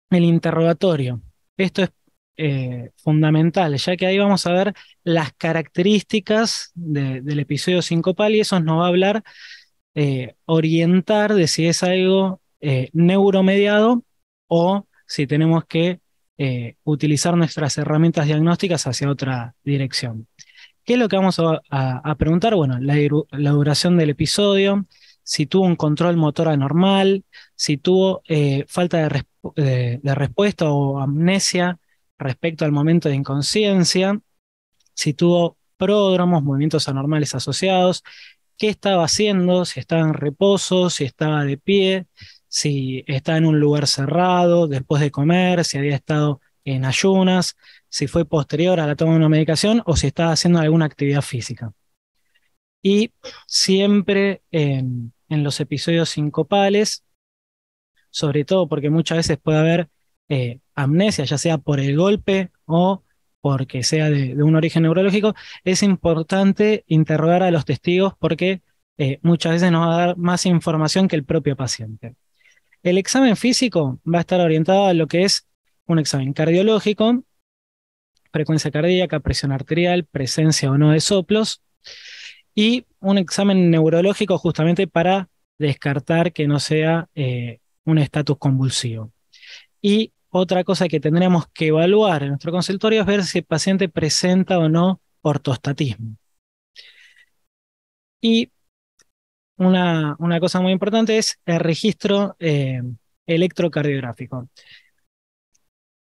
el interrogatorio. Esto es fundamental, ya que ahí vamos a ver las características del episodio sincopal y eso nos va a hablar, orientar de si es algo neuromediado o si tenemos que utilizar nuestras herramientas diagnósticas hacia otra dirección. ¿Qué es lo que vamos a preguntar? Bueno, la duración del episodio, si tuvo un control motor anormal, si tuvo falta de respuesta o amnesia respecto al momento de inconsciencia, si tuvo pródromos, movimientos anormales asociados, qué estaba haciendo, si estaba en reposo, si estaba de pie, si estaba en un lugar cerrado después de comer, si había estado en ayunas, si fue posterior a la toma de una medicación o si estaba haciendo alguna actividad física. Y siempre en los episodios sincopales, sobre todo porque muchas veces puede haber amnesia, ya sea por el golpe o porque sea de un origen neurológico, es importante interrogar a los testigos porque muchas veces nos va a dar más información que el propio paciente. El examen físico va a estar orientado a lo que es un examen cardiológico, frecuencia cardíaca, presión arterial, presencia o no de soplos, y un examen neurológico justamente para descartar que no sea un estatus convulsivo. Y otra cosa que tendríamos que evaluar en nuestro consultorio es ver si el paciente presenta o no ortostatismo. Y una cosa muy importante es el registro electrocardiográfico.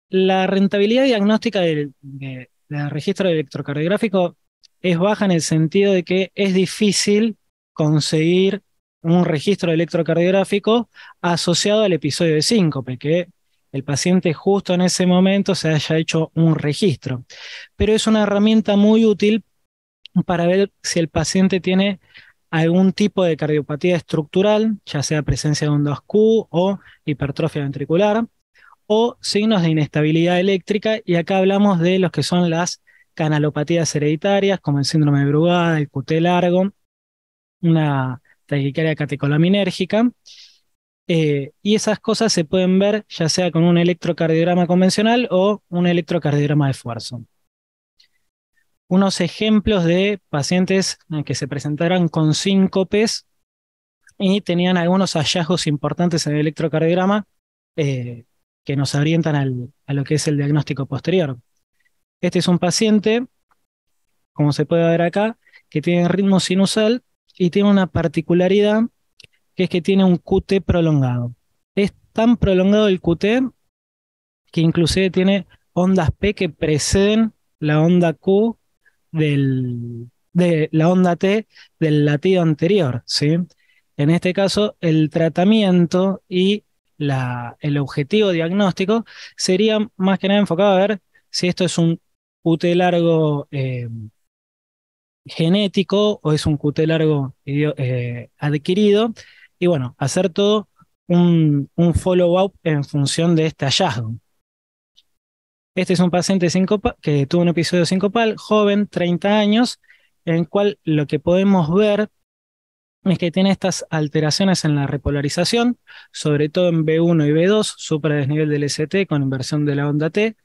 La rentabilidad diagnóstica del registro electrocardiográfico es baja en el sentido de que es difícil conseguir un registro electrocardiográfico asociado al episodio de síncope, que el paciente justo en ese momento se haya hecho un registro. Pero es una herramienta muy útil para ver si el paciente tiene algún tipo de cardiopatía estructural, ya sea presencia de ondas Q o hipertrofia ventricular, o signos de inestabilidad eléctrica, y acá hablamos de los que son las canalopatías hereditarias, como el síndrome de Brugada, el QT largo, una taquicardia catecolaminérgica, y esas cosas se pueden ver ya sea con un electrocardiograma convencional o un electrocardiograma de esfuerzo. Unos ejemplos de pacientes que se presentaron con síncopes y tenían algunos hallazgos importantes en el electrocardiograma que nos orientan a lo que es el diagnóstico posterior. Este es un paciente, como se puede ver acá, que tiene ritmo sinusal y tiene una particularidad, que es que tiene un QT prolongado. Es tan prolongado el QT que inclusive tiene ondas P que preceden la onda Q de la onda T del latido anterior, ¿sí? En este caso, el tratamiento y el objetivo diagnóstico sería más que nada enfocado a ver si esto es un QT largo genético o es un QT largo adquirido, y bueno, hacer todo un follow-up en función de este hallazgo. Este es un paciente que tuvo un episodio sincopal, joven, 30 años, en el cual lo que podemos ver es que tiene estas alteraciones en la repolarización, sobre todo en B1 y B2, supradesnivel del ST con inversión de la onda T,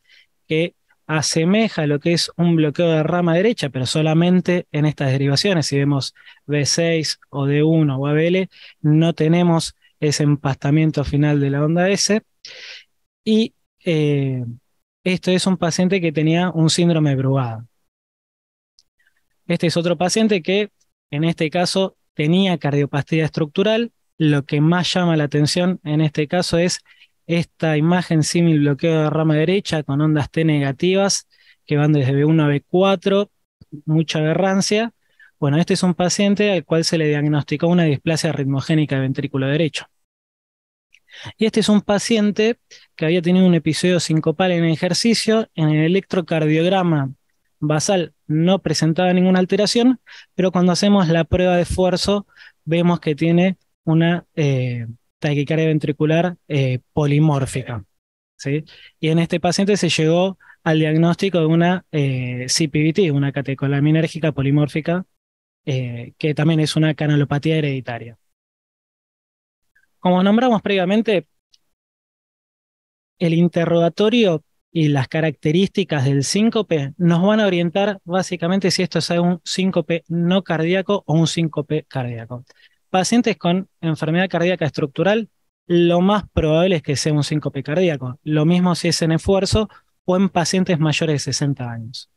que asemeja a lo que es un bloqueo de rama derecha, pero solamente en estas derivaciones. Si vemos B6 o D1 o ABL, no tenemos ese empastamiento final de la onda S. Y esto es un paciente que tenía un síndrome de Brugada. Este es otro paciente que, en este caso, tenía cardiopatía estructural. Lo que más llama la atención en este caso es esta imagen símil bloqueo de rama derecha con ondas T negativas que van desde B1 a B4, mucha aberrancia. Bueno, este es un paciente al cual se le diagnosticó una displasia ritmogénica de ventrículo derecho. Y este es un paciente que había tenido un episodio sincopal en ejercicio. En el electrocardiograma basal no presentaba ninguna alteración, pero cuando hacemos la prueba de esfuerzo vemos que tiene una taquicardia ventricular polimórfica. ¿sí? Y en este paciente se llegó al diagnóstico de una CPVT, una catecolaminérgica polimórfica, que también es una canalopatía hereditaria. Como nombramos previamente, el interrogatorio y las características del síncope nos van a orientar básicamente si esto es un síncope no cardíaco o un síncope cardíaco. Pacientes con enfermedad cardíaca estructural, lo más probable es que sea un síncope cardíaco. Lo mismo si es en esfuerzo o en pacientes mayores de 60 años.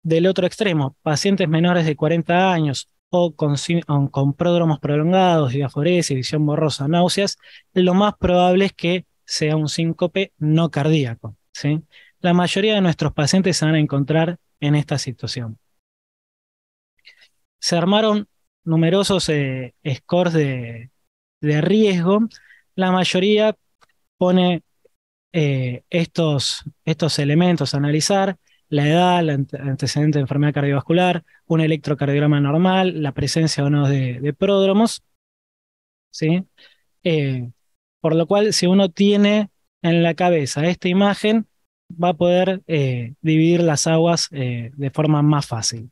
Del otro extremo, pacientes menores de 40 años o con pródromos prolongados, diaforesis, visión borrosa, náuseas, lo más probable es que sea un síncope no cardíaco, ¿sí? La mayoría de nuestros pacientes se van a encontrar en esta situación. Se armaron numerosos scores de riesgo. La mayoría pone estos elementos a analizar: la edad, el antecedente de enfermedad cardiovascular, un electrocardiograma normal, la presencia o no de pródromos, ¿sí? Por lo cual, si uno tiene en la cabeza esta imagen, va a poder dividir las aguas de forma más fácil.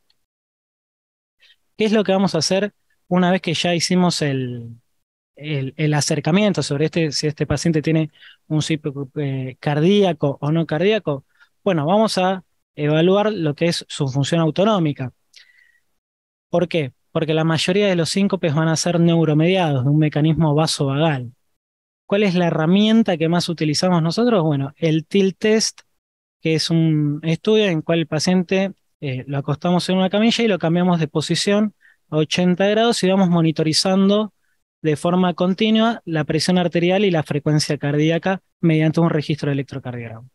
¿Qué es lo que vamos a hacer una vez que ya hicimos el acercamiento sobre si este paciente tiene un síncope cardíaco o no cardíaco? Bueno, vamos a evaluar lo que es su función autonómica. ¿Por qué? Porque la mayoría de los síncopes van a ser neuromediados, de un mecanismo vasovagal. ¿Cuál es la herramienta que más utilizamos nosotros? Bueno, el TIL test, que es un estudio en el cual el paciente lo acostamos en una camilla y lo cambiamos de posición a 80 grados y vamos monitorizando de forma continua la presión arterial y la frecuencia cardíaca mediante un registro de electrocardiograma.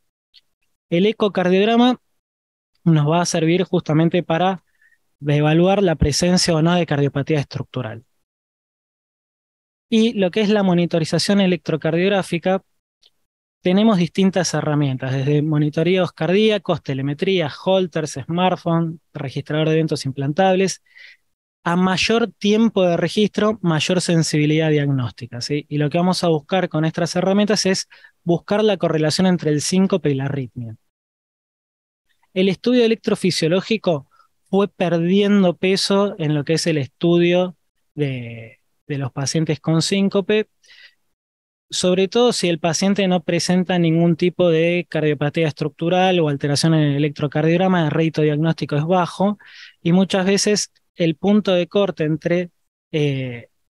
El ecocardiograma nos va a servir justamente para evaluar la presencia o no de cardiopatía estructural. Y lo que es la monitorización electrocardiográfica, tenemos distintas herramientas, desde monitoreos cardíacos, telemetría, holters, smartphone, registrador de eventos implantables. A mayor tiempo de registro, mayor sensibilidad diagnóstica, ¿sí? Y lo que vamos a buscar con estas herramientas es buscar la correlación entre el síncope y la arritmia. El estudio electrofisiológico fue perdiendo peso en lo que es el estudio de los pacientes con síncope, sobre todo si el paciente no presenta ningún tipo de cardiopatía estructural o alteración en el electrocardiograma, el rédito diagnóstico es bajo, y muchas veces el punto de corte entre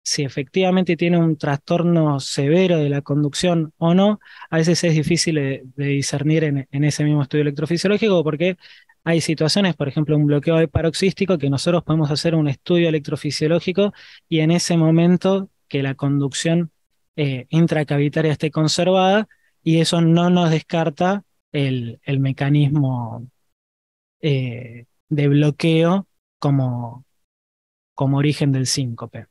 si efectivamente tiene un trastorno severo de la conducción o no, a veces es difícil de discernir en ese mismo estudio electrofisiológico, porque hay situaciones, por ejemplo, un bloqueo paroxístico, que nosotros podemos hacer un estudio electrofisiológico y en ese momento que la conducción intracavitaria esté conservada, y eso no nos descarta el mecanismo de bloqueo como origen del síncope.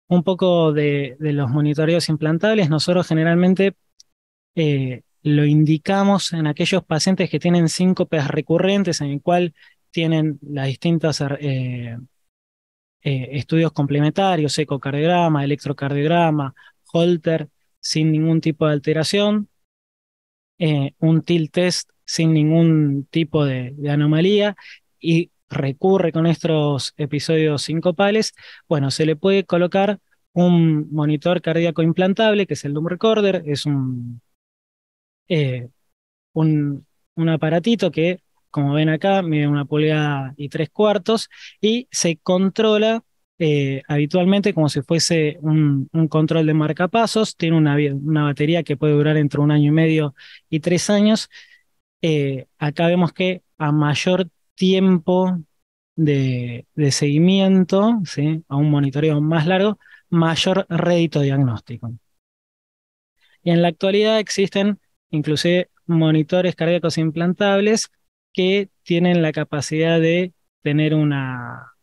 Un poco de los monitoreos implantables, nosotros generalmente lo indicamos en aquellos pacientes que tienen síncopes recurrentes, en el cual tienen las distintas estudios complementarios, ecocardiograma, electrocardiograma, holter, sin ningún tipo de alteración, un TIL test sin ningún tipo de anomalía, y recurre con estos episodios sincopales. Bueno, se le puede colocar un monitor cardíaco implantable, que es el Doom Recorder. Es un aparatito que, como ven acá, mide 1,3 pulgadas y se controla habitualmente como si fuese un control de marcapasos. Tiene una batería que puede durar entre 1 año y medio y 3 años. Acá vemos que a mayor tiempo de seguimiento, ¿sí?, a un monitoreo más largo, mayor rédito diagnóstico. Y en la actualidad existen inclusive monitores cardíacos implantables que tienen la capacidad de tener una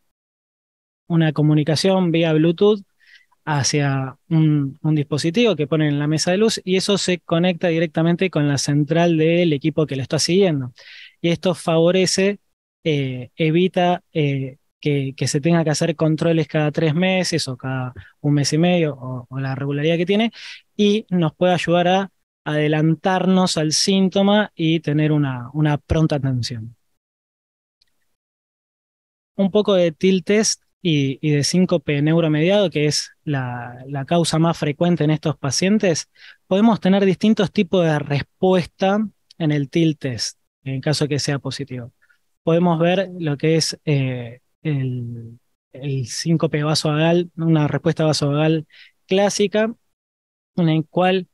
comunicación vía Bluetooth hacia un dispositivo que ponen en la mesa de luz, y eso se conecta directamente con la central del equipo que lo está siguiendo. Y esto favorece, evita que se tenga que hacer controles cada 3 meses o cada un mes y medio o la regularidad que tiene, y nos puede ayudar a adelantarnos al síntoma y tener una pronta atención. Un poco de TIL test y de síncope neuromediado, que es la causa más frecuente en estos pacientes. Podemos tener distintos tipos de respuesta en el TIL test, en caso de que sea positivo. Podemos ver lo que es el síncope vasovagal, una respuesta vasovagal clásica, en el cual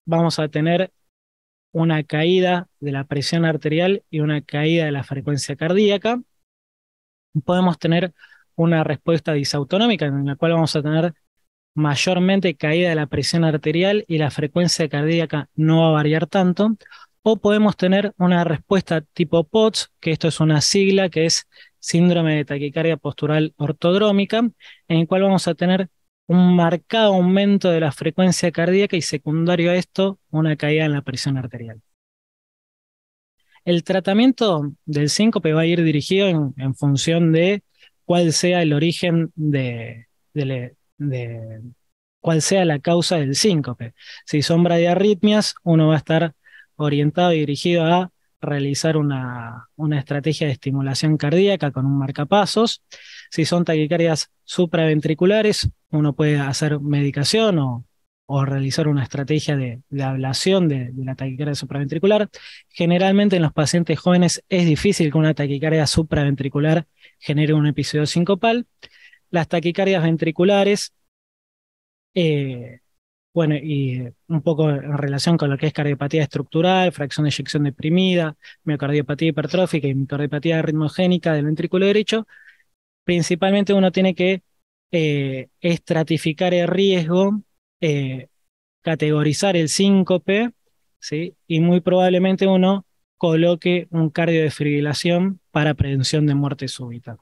vamos a tener una caída de la presión arterial y una caída de la frecuencia cardíaca. Podemos tener una respuesta disautonómica, en la cual vamos a tener mayormente caída de la presión arterial y la frecuencia cardíaca no va a variar tanto. O podemos tener una respuesta tipo POTS, que esto es una sigla que es síndrome de taquicardia postural ortodrómica, en el cual vamos a tener un marcado aumento de la frecuencia cardíaca y secundario a esto, una caída en la presión arterial. El tratamiento del síncope va a ir dirigido en función de cuál sea el origen de cuál sea la causa del síncope. Si son bradiarritmias, uno va a estar orientado y dirigido a realizar una estrategia de estimulación cardíaca con un marcapasos. Si son taquicardias supraventriculares, uno puede hacer medicación o realizar una estrategia de ablación de la taquicardia supraventricular. Generalmente en los pacientes jóvenes es difícil que una taquicardia supraventricular genere un episodio sincopal. Las taquicardias ventriculares, bueno, y un poco en relación con lo que es cardiopatía estructural, fracción de eyección deprimida, miocardiopatía hipertrófica y miocardiopatía arritmogénica del ventrículo derecho, principalmente uno tiene que estratificar el riesgo, categorizar el síncope, ¿sí? Y muy probablemente uno coloque un cardiodefibrilación para prevención de muerte súbita.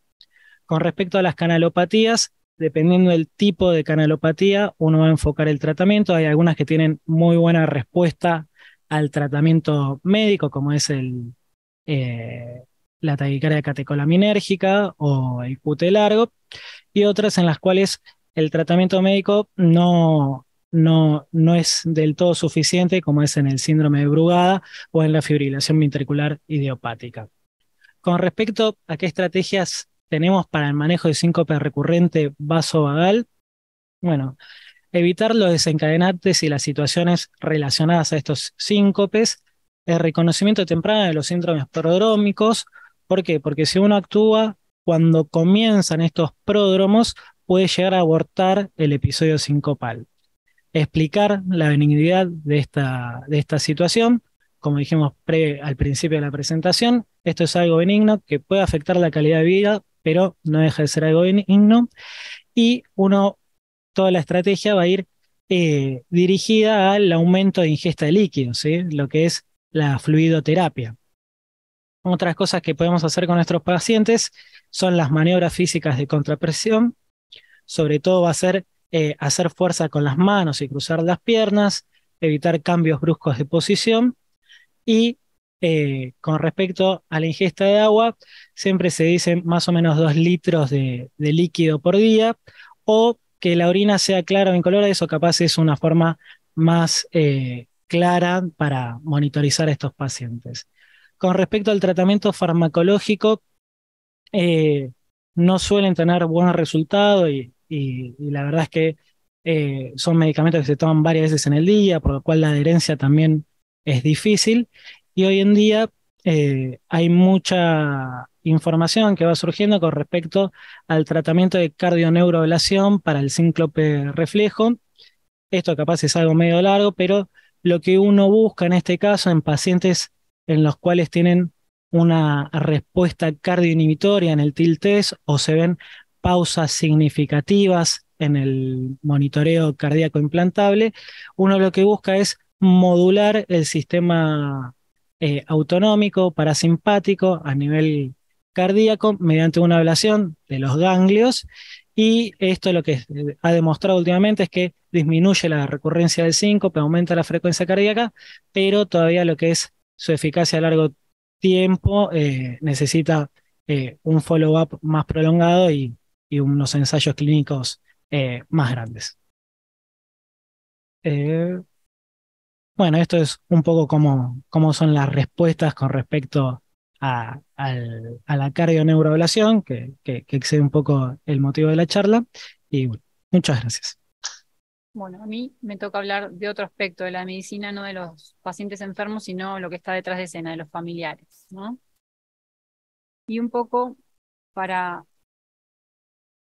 Con respecto a las canalopatías, dependiendo del tipo de canalopatía, uno va a enfocar el tratamiento. Hay algunas que tienen muy buena respuesta al tratamiento médico, como es la taquicardia catecolaminérgica o el QT largo, y otras en las cuales el tratamiento médico no es del todo suficiente, como es en el síndrome de Brugada o en la fibrilación ventricular idiopática. Con respecto a qué estrategias tenemos para el manejo de síncope recurrente vasovagal, bueno, evitar los desencadenantes y las situaciones relacionadas a estos síncopes, el reconocimiento temprano de los síndromes prodrómicos. ¿Por qué? Porque si uno actúa cuando comienzan estos pródromos, puede llegar a abortar el episodio sincopal. Explicar la benignidad de esta situación, como dijimos al principio de la presentación, esto es algo benigno que puede afectar la calidad de vida, pero no deja de ser algo benigno, y toda la estrategia va a ir dirigida al aumento de ingesta de líquidos, ¿sí? Lo que es la fluidoterapia. Otras cosas que podemos hacer con nuestros pacientes son las maniobras físicas de contrapresión. Sobre todo va a ser hacer fuerza con las manos y cruzar las piernas, evitar cambios bruscos de posición, y con respecto a la ingesta de agua, siempre se dice más o menos 2 litros de líquido por día, o que la orina sea clara o incolora. Eso capaz es una forma más clara para monitorizar a estos pacientes. Con respecto al tratamiento farmacológico, no suelen tener buen resultado y la verdad es que son medicamentos que se toman varias veces en el día, por lo cual la adherencia también es difícil. Y hoy en día hay mucha información que va surgiendo con respecto al tratamiento de cardioneuroablación para el síncope reflejo. Esto capaz es algo medio largo, pero lo que uno busca en este caso en pacientes en los cuales tienen una respuesta cardioinhibitoria en el TIL test o se ven pausas significativas en el monitoreo cardíaco implantable, uno lo que busca es modular el sistema autonómico parasimpático a nivel cardíaco mediante una ablación de los ganglios, y esto lo que ha demostrado últimamente es que disminuye la recurrencia del síncope, aumenta la frecuencia cardíaca, pero todavía lo que es su eficacia a largo tiempo necesita un follow-up más prolongado y unos ensayos clínicos más grandes. Bueno, esto es un poco cómo son las respuestas con respecto a la cardioneuroablación, que excede un poco el motivo de la charla. Y bueno, muchas gracias. Bueno, a mí me toca hablar de otro aspecto de la medicina, no de los pacientes enfermos, sino lo que está detrás de escena, de los familiares, ¿no? Y un poco para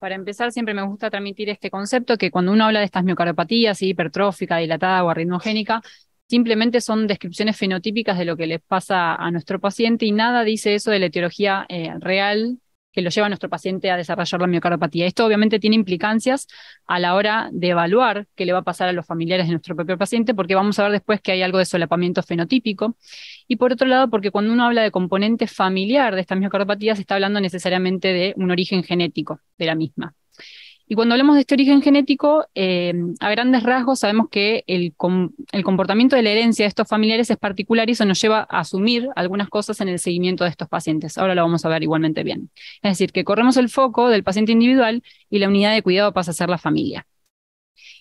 empezar, siempre me gusta transmitir este concepto que cuando uno habla de estas miocardiopatías, ¿sí?, hipertrófica, dilatada o arritmogénica, simplemente son descripciones fenotípicas de lo que les pasa a nuestro paciente y nada dice eso de la etiología real que lo lleva a nuestro paciente a desarrollar la miocardiopatía. Esto obviamente tiene implicancias a la hora de evaluar qué le va a pasar a los familiares de nuestro propio paciente, porque vamos a ver después que hay algo de solapamiento fenotípico. Y por otro lado, porque cuando uno habla de componente familiar de estas miocardiopatías, está hablando necesariamente de un origen genético de la misma. Y cuando hablamos de este origen genético, a grandes rasgos sabemos que el comportamiento de la herencia de estos familiares es particular y eso nos lleva a asumir algunas cosas en el seguimiento de estos pacientes. Ahora lo vamos a ver igualmente bien. Es decir, que corremos el foco del paciente individual y la unidad de cuidado pasa a ser la familia.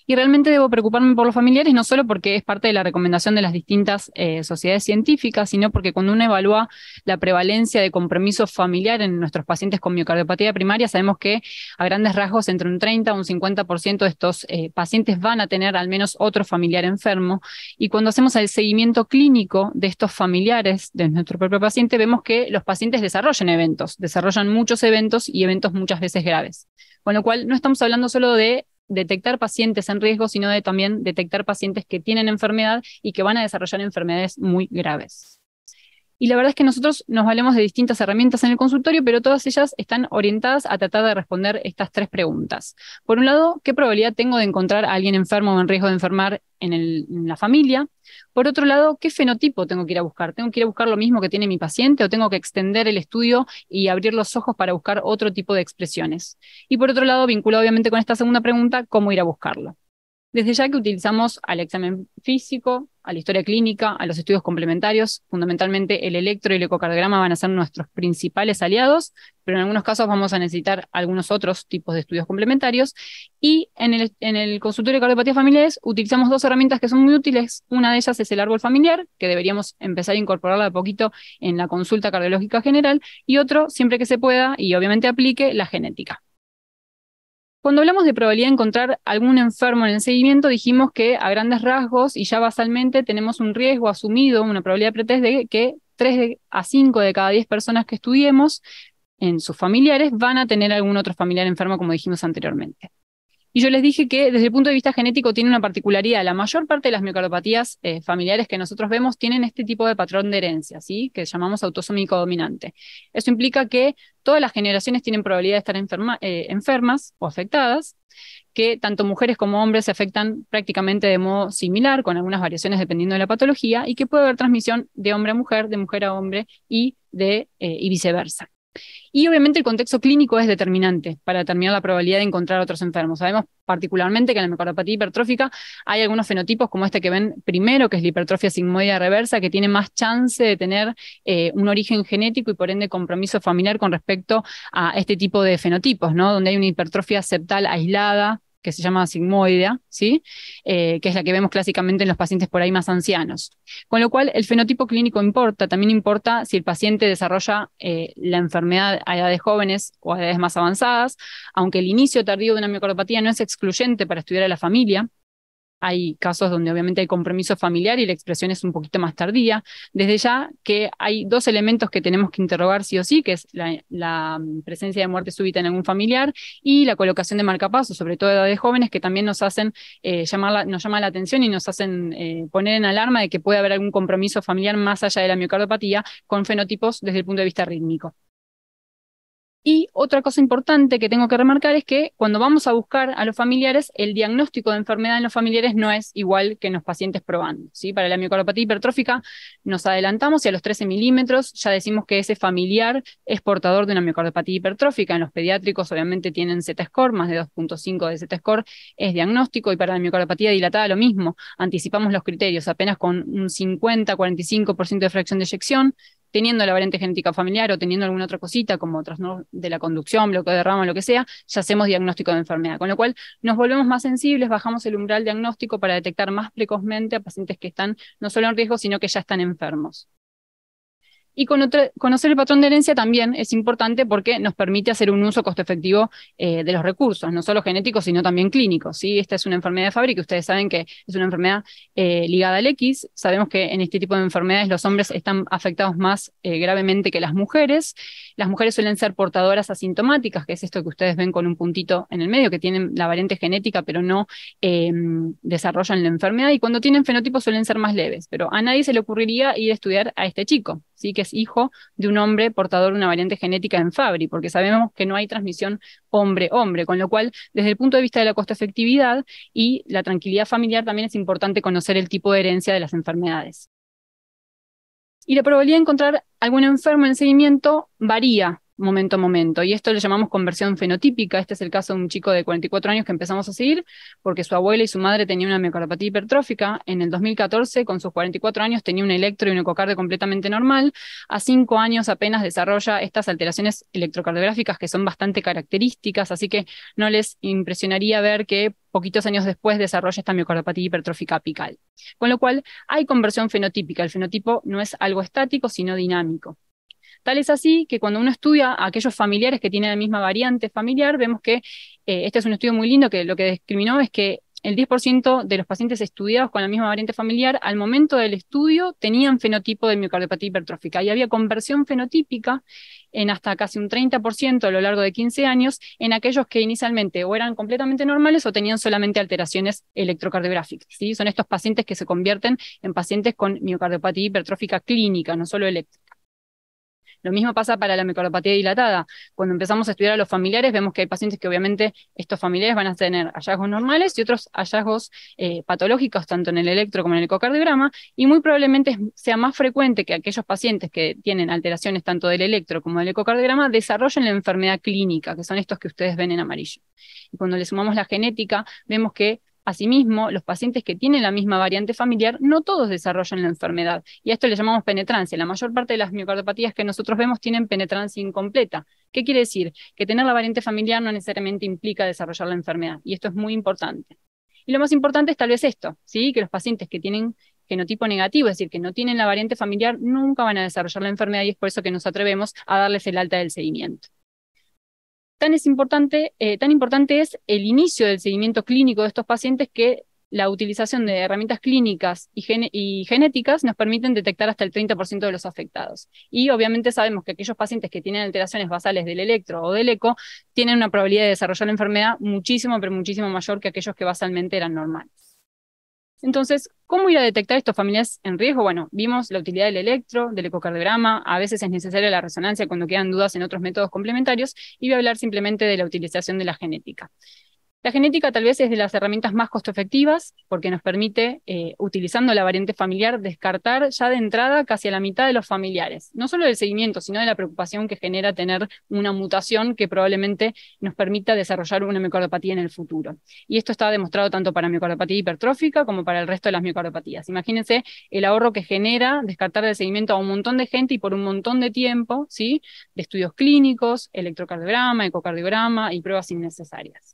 Y realmente debo preocuparme por los familiares, no solo porque es parte de la recomendación de las distintas sociedades científicas, sino porque cuando uno evalúa la prevalencia de compromiso familiar en nuestros pacientes con miocardiopatía primaria, sabemos que a grandes rasgos entre un 30 o un 50% de estos pacientes van a tener al menos otro familiar enfermo. Y cuando hacemos el seguimiento clínico de estos familiares de nuestro propio paciente, vemos que los pacientes desarrollan muchos eventos y eventos muchas veces graves. Con lo cual no estamos hablando solo de detectar pacientes en riesgo, sino de también detectar pacientes que tienen enfermedad y que van a desarrollar enfermedades muy graves. Y la verdad es que nosotros nos valemos de distintas herramientas en el consultorio, pero todas ellas están orientadas a tratar de responder estas tres preguntas. Por un lado, ¿qué probabilidad tengo de encontrar a alguien enfermo o en riesgo de enfermar en la familia? Por otro lado, ¿qué fenotipo tengo que ir a buscar? ¿Tengo que ir a buscar lo mismo que tiene mi paciente o tengo que extender el estudio y abrir los ojos para buscar otro tipo de expresiones? Y por otro lado, vinculado obviamente con esta segunda pregunta, ¿cómo ir a buscarlo? Desde ya que utilizamos al examen físico, a la historia clínica, a los estudios complementarios, fundamentalmente el electro y el ecocardiograma van a ser nuestros principales aliados, pero en algunos casos vamos a necesitar algunos otros tipos de estudios complementarios. Y en el consultorio de cardiopatía familiares utilizamos dos herramientas que son muy útiles. Una de ellas es el árbol familiar, que deberíamos empezar a incorporarla de a poquito en la consulta cardiológica general, y otro, siempre que se pueda y obviamente aplique, la genética. Cuando hablamos de probabilidad de encontrar algún enfermo en el seguimiento, dijimos que a grandes rasgos y ya basalmente tenemos un riesgo asumido, una probabilidad pretest de que 3 a 5 de cada 10 personas que estudiemos en sus familiares van a tener algún otro familiar enfermo, como dijimos anteriormente. Y yo les dije que desde el punto de vista genético tiene una particularidad. La mayor parte de las miocardiopatías familiares que nosotros vemos tienen este tipo de patrón de herencia, ¿sí?, que llamamos autosómico dominante. Eso implica que todas las generaciones tienen probabilidad de estar enfermas o afectadas, que tanto mujeres como hombres se afectan prácticamente de modo similar, con algunas variaciones dependiendo de la patología, y que puede haber transmisión de hombre a mujer, de mujer a hombre y viceversa. Y obviamente el contexto clínico es determinante para determinar la probabilidad de encontrar otros enfermos. Sabemos particularmente que en la miocardiopatía hipertrófica hay algunos fenotipos como este que ven primero, que es la hipertrofia sigmoidea reversa, que tiene más chance de tener un origen genético y por ende compromiso familiar con respecto a este tipo de fenotipos, ¿no?, donde hay una hipertrofia septal aislada, que se llama sigmoidea, ¿sí?, que es la que vemos clásicamente en los pacientes por ahí más ancianos. Con lo cual, el fenotipo clínico importa, también importa si el paciente desarrolla la enfermedad a edades jóvenes o a edades más avanzadas, aunque el inicio tardío de una miocardiopatía no es excluyente para estudiar a la familia. Hay casos donde obviamente hay compromiso familiar y la expresión es un poquito más tardía. Desde ya que hay dos elementos que tenemos que interrogar sí o sí, que es la presencia de muerte súbita en algún familiar y la colocación de marcapasos, sobre todo de edades jóvenes, que también nos hacen nos llama la atención y nos hacen poner en alarma de que puede haber algún compromiso familiar más allá de la miocardiopatía con fenotipos desde el punto de vista rítmico. Y otra cosa importante que tengo que remarcar es que cuando vamos a buscar a los familiares, el diagnóstico de enfermedad en los familiares no es igual que en los pacientes probando, ¿sí? Para la miocardiopatía hipertrófica nos adelantamos y a los 13 milímetros ya decimos que ese familiar es portador de una miocardiopatía hipertrófica. En los pediátricos obviamente tienen Z-score, más de 2.5 de Z-score es diagnóstico, y para la miocardiopatía dilatada lo mismo, anticipamos los criterios, apenas con un 50-45% de fracción de eyección, teniendo la variante genética familiar o teniendo alguna otra cosita como trastorno de la conducción, bloqueo de rama, lo que sea, ya hacemos diagnóstico de enfermedad. Con lo cual nos volvemos más sensibles, bajamos el umbral diagnóstico para detectar más precozmente a pacientes que están no solo en riesgo, sino que ya están enfermos. Y conocer el patrón de herencia también es importante porque nos permite hacer un uso costo efectivo de los recursos, no solo genéticos, sino también clínicos, ¿sí? Esta es una enfermedad de Fabry que ustedes saben que es una enfermedad ligada al X. Sabemos que en este tipo de enfermedades los hombres están afectados más gravemente que las mujeres. Las mujeres suelen ser portadoras asintomáticas, que es esto que ustedes ven con un puntito en el medio, que tienen la variante genética, pero no desarrollan la enfermedad. Y cuando tienen fenotipos suelen ser más leves. Pero a nadie se le ocurriría ir a estudiar a este chico, ¿sí? Que es hijo de un hombre portador de una variante genética en Fabry, porque sabemos que no hay transmisión hombre-hombre, con lo cual, desde el punto de vista de la costo-efectividad y la tranquilidad familiar, también es importante conocer el tipo de herencia de las enfermedades. Y la probabilidad de encontrar algún enfermo en seguimiento varía momento a momento, y esto le llamamos conversión fenotípica. Este es el caso de un chico de 44 años que empezamos a seguir, porque su abuela y su madre tenían una miocardopatía hipertrófica. En el 2014, con sus 44 años, tenía un electro y un ecocardio completamente normal. A 5 años apenas desarrolla estas alteraciones electrocardiográficas que son bastante características, así que no les impresionaría ver que poquitos años después desarrolla esta miocardopatía hipertrófica apical. Con lo cual, hay conversión fenotípica. El fenotipo no es algo estático, sino dinámico. Tal es así que cuando uno estudia a aquellos familiares que tienen la misma variante familiar, vemos que este es un estudio muy lindo que lo que discriminó es que el 10% de los pacientes estudiados con la misma variante familiar, al momento del estudio, tenían fenotipo de miocardiopatía hipertrófica. Y había conversión fenotípica en hasta casi un 30% a lo largo de 15 años en aquellos que inicialmente o eran completamente normales o tenían solamente alteraciones electrocardiográficas, ¿sí? Son estos pacientes que se convierten en pacientes con miocardiopatía hipertrófica clínica, no solo eléctrica. Lo mismo pasa para la miocardopatía dilatada. Cuando empezamos a estudiar a los familiares, vemos que hay pacientes que obviamente estos familiares van a tener hallazgos normales y otros hallazgos patológicos, tanto en el electro como en el ecocardiograma, y muy probablemente sea más frecuente que aquellos pacientes que tienen alteraciones tanto del electro como del ecocardiograma desarrollen la enfermedad clínica, que son estos que ustedes ven en amarillo. Y cuando le sumamos la genética, vemos que asimismo, los pacientes que tienen la misma variante familiar, no todos desarrollan la enfermedad. Y a esto le llamamos penetrancia. La mayor parte de las miocardiopatías que nosotros vemos tienen penetrancia incompleta. ¿Qué quiere decir? Que tener la variante familiar no necesariamente implica desarrollar la enfermedad. Y esto es muy importante. Y lo más importante es tal vez esto, ¿sí? Que los pacientes que tienen genotipo negativo, es decir, que no tienen la variante familiar, nunca van a desarrollar la enfermedad, y es por eso que nos atrevemos a darles el alta del seguimiento. Tan importante es el inicio del seguimiento clínico de estos pacientes que la utilización de herramientas clínicas y genéticas nos permiten detectar hasta el 30% de los afectados. Y obviamente sabemos que aquellos pacientes que tienen alteraciones basales del electro o del eco tienen una probabilidad de desarrollar la enfermedad muchísimo, pero muchísimo mayor que aquellos que basalmente eran normales. Entonces, ¿cómo ir a detectar estos familiares en riesgo? Bueno, vimos la utilidad del electro, del ecocardiograma, a veces es necesaria la resonancia cuando quedan dudas en otros métodos complementarios, y voy a hablar simplemente de la utilización de la genética. La genética tal vez es de las herramientas más costo efectivas porque nos permite, utilizando la variante familiar, descartar ya de entrada casi a la mitad de los familiares. No solo del seguimiento, sino de la preocupación que genera tener una mutación que probablemente nos permita desarrollar una miocardiopatía en el futuro. Y esto está demostrado tanto para miocardiopatía hipertrófica como para el resto de las miocardiopatías. Imagínense el ahorro que genera descartar del seguimiento a un montón de gente y por un montón de tiempo, ¿sí? De estudios clínicos, electrocardiograma, ecocardiograma y pruebas innecesarias.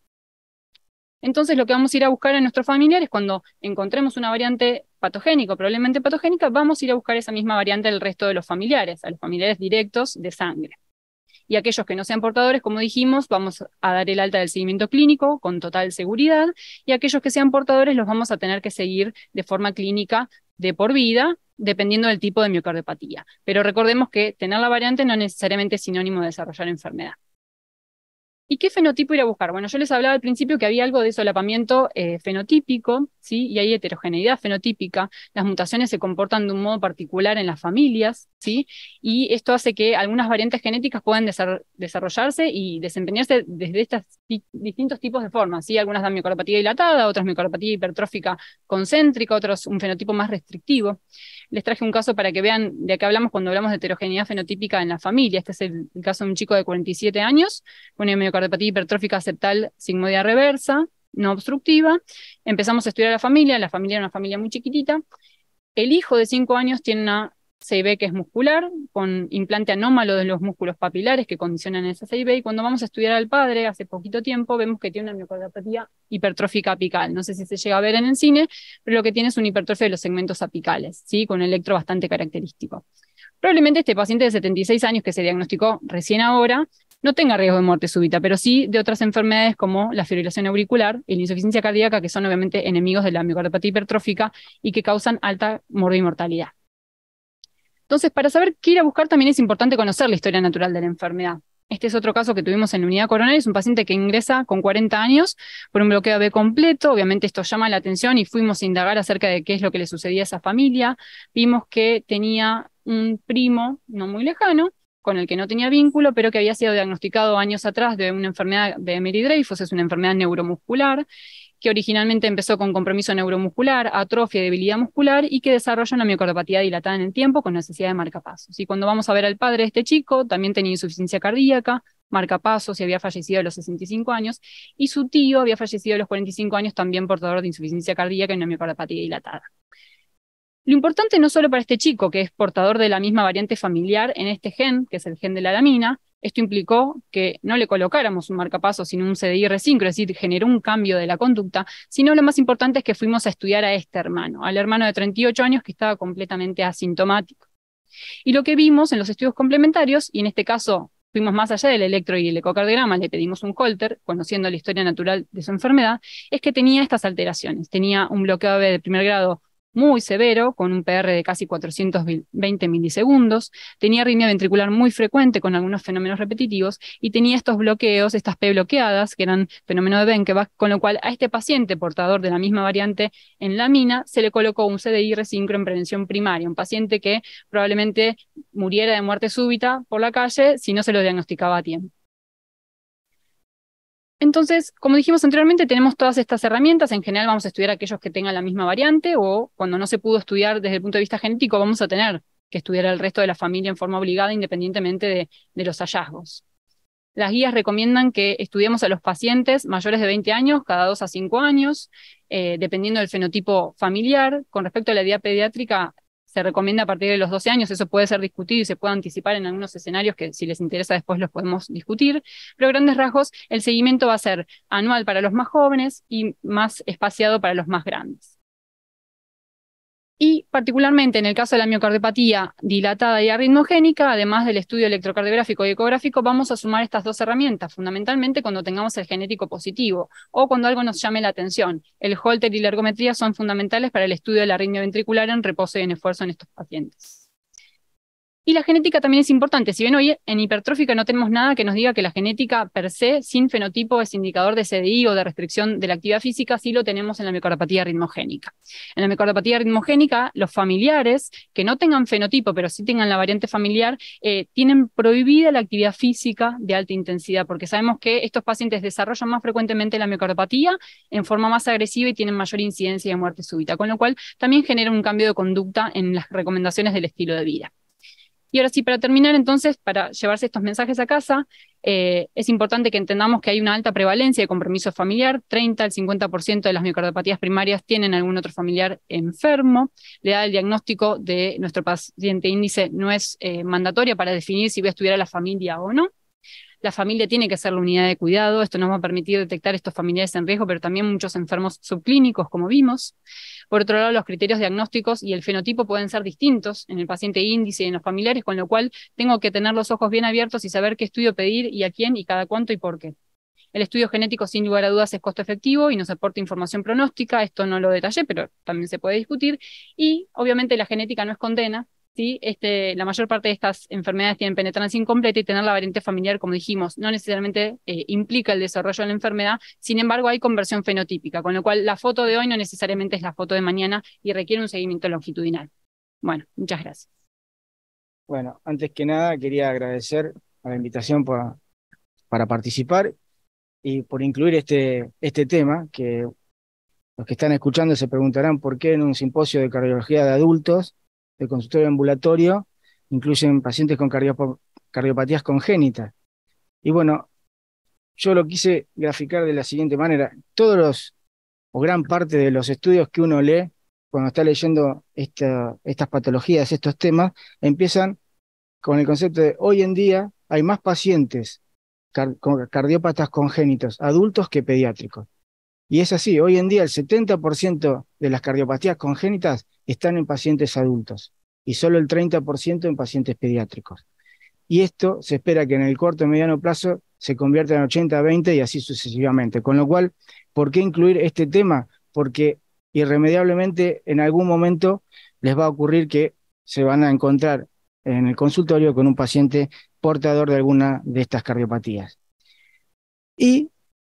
Entonces, lo que vamos a ir a buscar en nuestros familiares, cuando encontremos una variante patogénica o probablemente patogénica, vamos a ir a buscar esa misma variante al resto de los familiares, a los familiares directos de sangre. Y aquellos que no sean portadores, como dijimos, vamos a dar el alta del seguimiento clínico con total seguridad, y aquellos que sean portadores los vamos a tener que seguir de forma clínica de por vida, dependiendo del tipo de miocardiopatía. Pero recordemos que tener la variante no necesariamente es sinónimo de desarrollar enfermedad. ¿Y qué fenotipo ir a buscar? Bueno, yo les hablaba al principio que había algo de solapamiento fenotípico, ¿sí? Y hay heterogeneidad fenotípica. Las mutaciones se comportan de un modo particular en las familias, ¿sí? Y esto hace que algunas variantes genéticas puedan desarrollarse y desempeñarse desde estos distintos tipos de formas, ¿sí? Algunas dan miocardopatía dilatada, otras miocardopatía hipertrófica concéntrica, otros un fenotipo más restrictivo. Les traje un caso para que vean de qué hablamos cuando hablamos de heterogeneidad fenotípica en la familia. Este es el caso de un chico de 47 años, con una miocardopatía hipertrófica septal sigmoidea reversa, no obstructiva. Empezamos a estudiar a la familia era una familia muy chiquitita. El hijo de 5 años tiene una CIB que es muscular, con implante anómalo de los músculos papilares que condicionan esa CIB, y cuando vamos a estudiar al padre, hace poquito tiempo, vemos que tiene una miocardopatía hipertrófica apical. No sé si se llega a ver en el cine, pero lo que tiene es una hipertrofia de los segmentos apicales, ¿sí? Con un electro bastante característico. Probablemente este paciente de 76 años que se diagnosticó recién ahora no tenga riesgo de muerte súbita, pero sí de otras enfermedades como la fibrilación auricular y la insuficiencia cardíaca, que son obviamente enemigos de la miocardopatía hipertrófica y que causan alta morbi-mortalidad. Entonces, para saber qué ir a buscar también es importante conocer la historia natural de la enfermedad. Este es otro caso que tuvimos en la unidad coronaria, es un paciente que ingresa con 40 años por un bloqueo AB completo. Obviamente esto llama la atención y fuimos a indagar acerca de qué es lo que le sucedía a esa familia. Vimos que tenía un primo no muy lejano, con el que no tenía vínculo, pero que había sido diagnosticado años atrás de una enfermedad de Emery-Dreifuss, es una enfermedad neuromuscular, que originalmente empezó con compromiso neuromuscular, atrofia y debilidad muscular, y que desarrolla una miocardopatía dilatada en el tiempo con necesidad de marcapasos. Y cuando vamos a ver al padre de este chico, también tenía insuficiencia cardíaca, marcapasos y había fallecido a los 65 años, y su tío había fallecido a los 45 años también portador de insuficiencia cardíaca y una miocardopatía dilatada. Lo importante no solo para este chico, que es portador de la misma variante familiar en este gen, que es el gen de la alamina, esto implicó que no le colocáramos un marcapaso, sino un CDI-R5, es decir, generó un cambio de la conducta, sino lo más importante es que fuimos a estudiar a este hermano, al hermano de 38 años que estaba completamente asintomático. Y lo que vimos en los estudios complementarios, y en este caso fuimos más allá del electro y el ecocardiograma, le pedimos un Holter, conociendo la historia natural de su enfermedad, es que tenía estas alteraciones. Tenía un bloqueo AB de primer grado muy severo, con un PR de casi 420 milisegundos, tenía arritmia ventricular muy frecuente con algunos fenómenos repetitivos, y tenía estos bloqueos, estas P bloqueadas, que eran fenómeno de Benkeback, con lo cual a este paciente portador de la misma variante en la mina se le colocó un CDI-R5 en prevención primaria, un paciente que probablemente muriera de muerte súbita por la calle si no se lo diagnosticaba a tiempo. Entonces, como dijimos anteriormente, tenemos todas estas herramientas. En general vamos a estudiar aquellos que tengan la misma variante, o cuando no se pudo estudiar desde el punto de vista genético, vamos a tener que estudiar al resto de la familia en forma obligada, independientemente de los hallazgos. Las guías recomiendan que estudiemos a los pacientes mayores de 20 años cada 2 a 5 años, dependiendo del fenotipo familiar. Con respecto a la edad pediátrica, se recomienda a partir de los 12 años, eso puede ser discutido y se puede anticipar en algunos escenarios que si les interesa después los podemos discutir, pero a grandes rasgos el seguimiento va a ser anual para los más jóvenes y más espaciado para los más grandes. Y particularmente en el caso de la miocardiopatía dilatada y arritmogénica, además del estudio electrocardiográfico y ecográfico, vamos a sumar estas dos herramientas, fundamentalmente cuando tengamos el genético positivo o cuando algo nos llame la atención. El Holter y la ergometría son fundamentales para el estudio de la arritmia ventricular en reposo y en esfuerzo en estos pacientes. Y la genética también es importante. Si bien hoy en hipertrófica no tenemos nada que nos diga que la genética per se, sin fenotipo, es indicador de CDI o de restricción de la actividad física, sí lo tenemos en la miocardopatía arritmogénica. En la miocardopatía arritmogénica, los familiares que no tengan fenotipo, pero sí tengan la variante familiar, tienen prohibida la actividad física de alta intensidad, porque sabemos que estos pacientes desarrollan más frecuentemente la miocardopatía en forma más agresiva y tienen mayor incidencia de muerte súbita, con lo cual también genera un cambio de conducta en las recomendaciones del estilo de vida. Y ahora sí, para terminar, entonces, para llevarse estos mensajes a casa, es importante que entendamos que hay una alta prevalencia de compromiso familiar. 30 al 50% de las miocardiopatías primarias tienen algún otro familiar enfermo. La edad del diagnóstico de nuestro paciente índice no es mandatoria para definir si voy a estudiar a la familia o no. La familia tiene que ser la unidad de cuidado. Esto nos va a permitir detectar estos familiares en riesgo, pero también muchos enfermos subclínicos, como vimos. Por otro lado, los criterios diagnósticos y el fenotipo pueden ser distintos en el paciente índice y en los familiares, con lo cual tengo que tener los ojos bien abiertos y saber qué estudio pedir y a quién y cada cuánto y por qué. El estudio genético, sin lugar a dudas, es costo efectivo y nos aporta información pronóstica. Esto no lo detallé, pero también se puede discutir. Y obviamente la genética no es condena. ¿Sí? La mayor parte de estas enfermedades tienen penetrancia incompleta y tener la variante familiar, como dijimos, no necesariamente implica el desarrollo de la enfermedad. Sin embargo, hay conversión fenotípica, con lo cual la foto de hoy no necesariamente es la foto de mañana y requiere un seguimiento longitudinal. Bueno, muchas gracias. Bueno, antes que nada quería agradecer a la invitación para participar y por incluir este tema, que los que están escuchando se preguntarán por qué en un simposio de cardiología de adultos del consultorio ambulatorio incluyen pacientes con cardiopatías congénitas. Y bueno, yo lo quise graficar de la siguiente manera. Todos o gran parte de los estudios que uno lee cuando está leyendo estas patologías, estos temas, empiezan con el concepto de hoy en día hay más pacientes con cardiópatas congénitos adultos que pediátricos. Y es así, hoy en día el 70% de las cardiopatías congénitas están en pacientes adultos y solo el 30% en pacientes pediátricos. Y esto se espera que en el corto y mediano plazo se convierta en 80-20 y así sucesivamente. Con lo cual, ¿por qué incluir este tema? Porque irremediablemente en algún momento les va a ocurrir que se van a encontrar en el consultorio con un paciente portador de alguna de estas cardiopatías. Y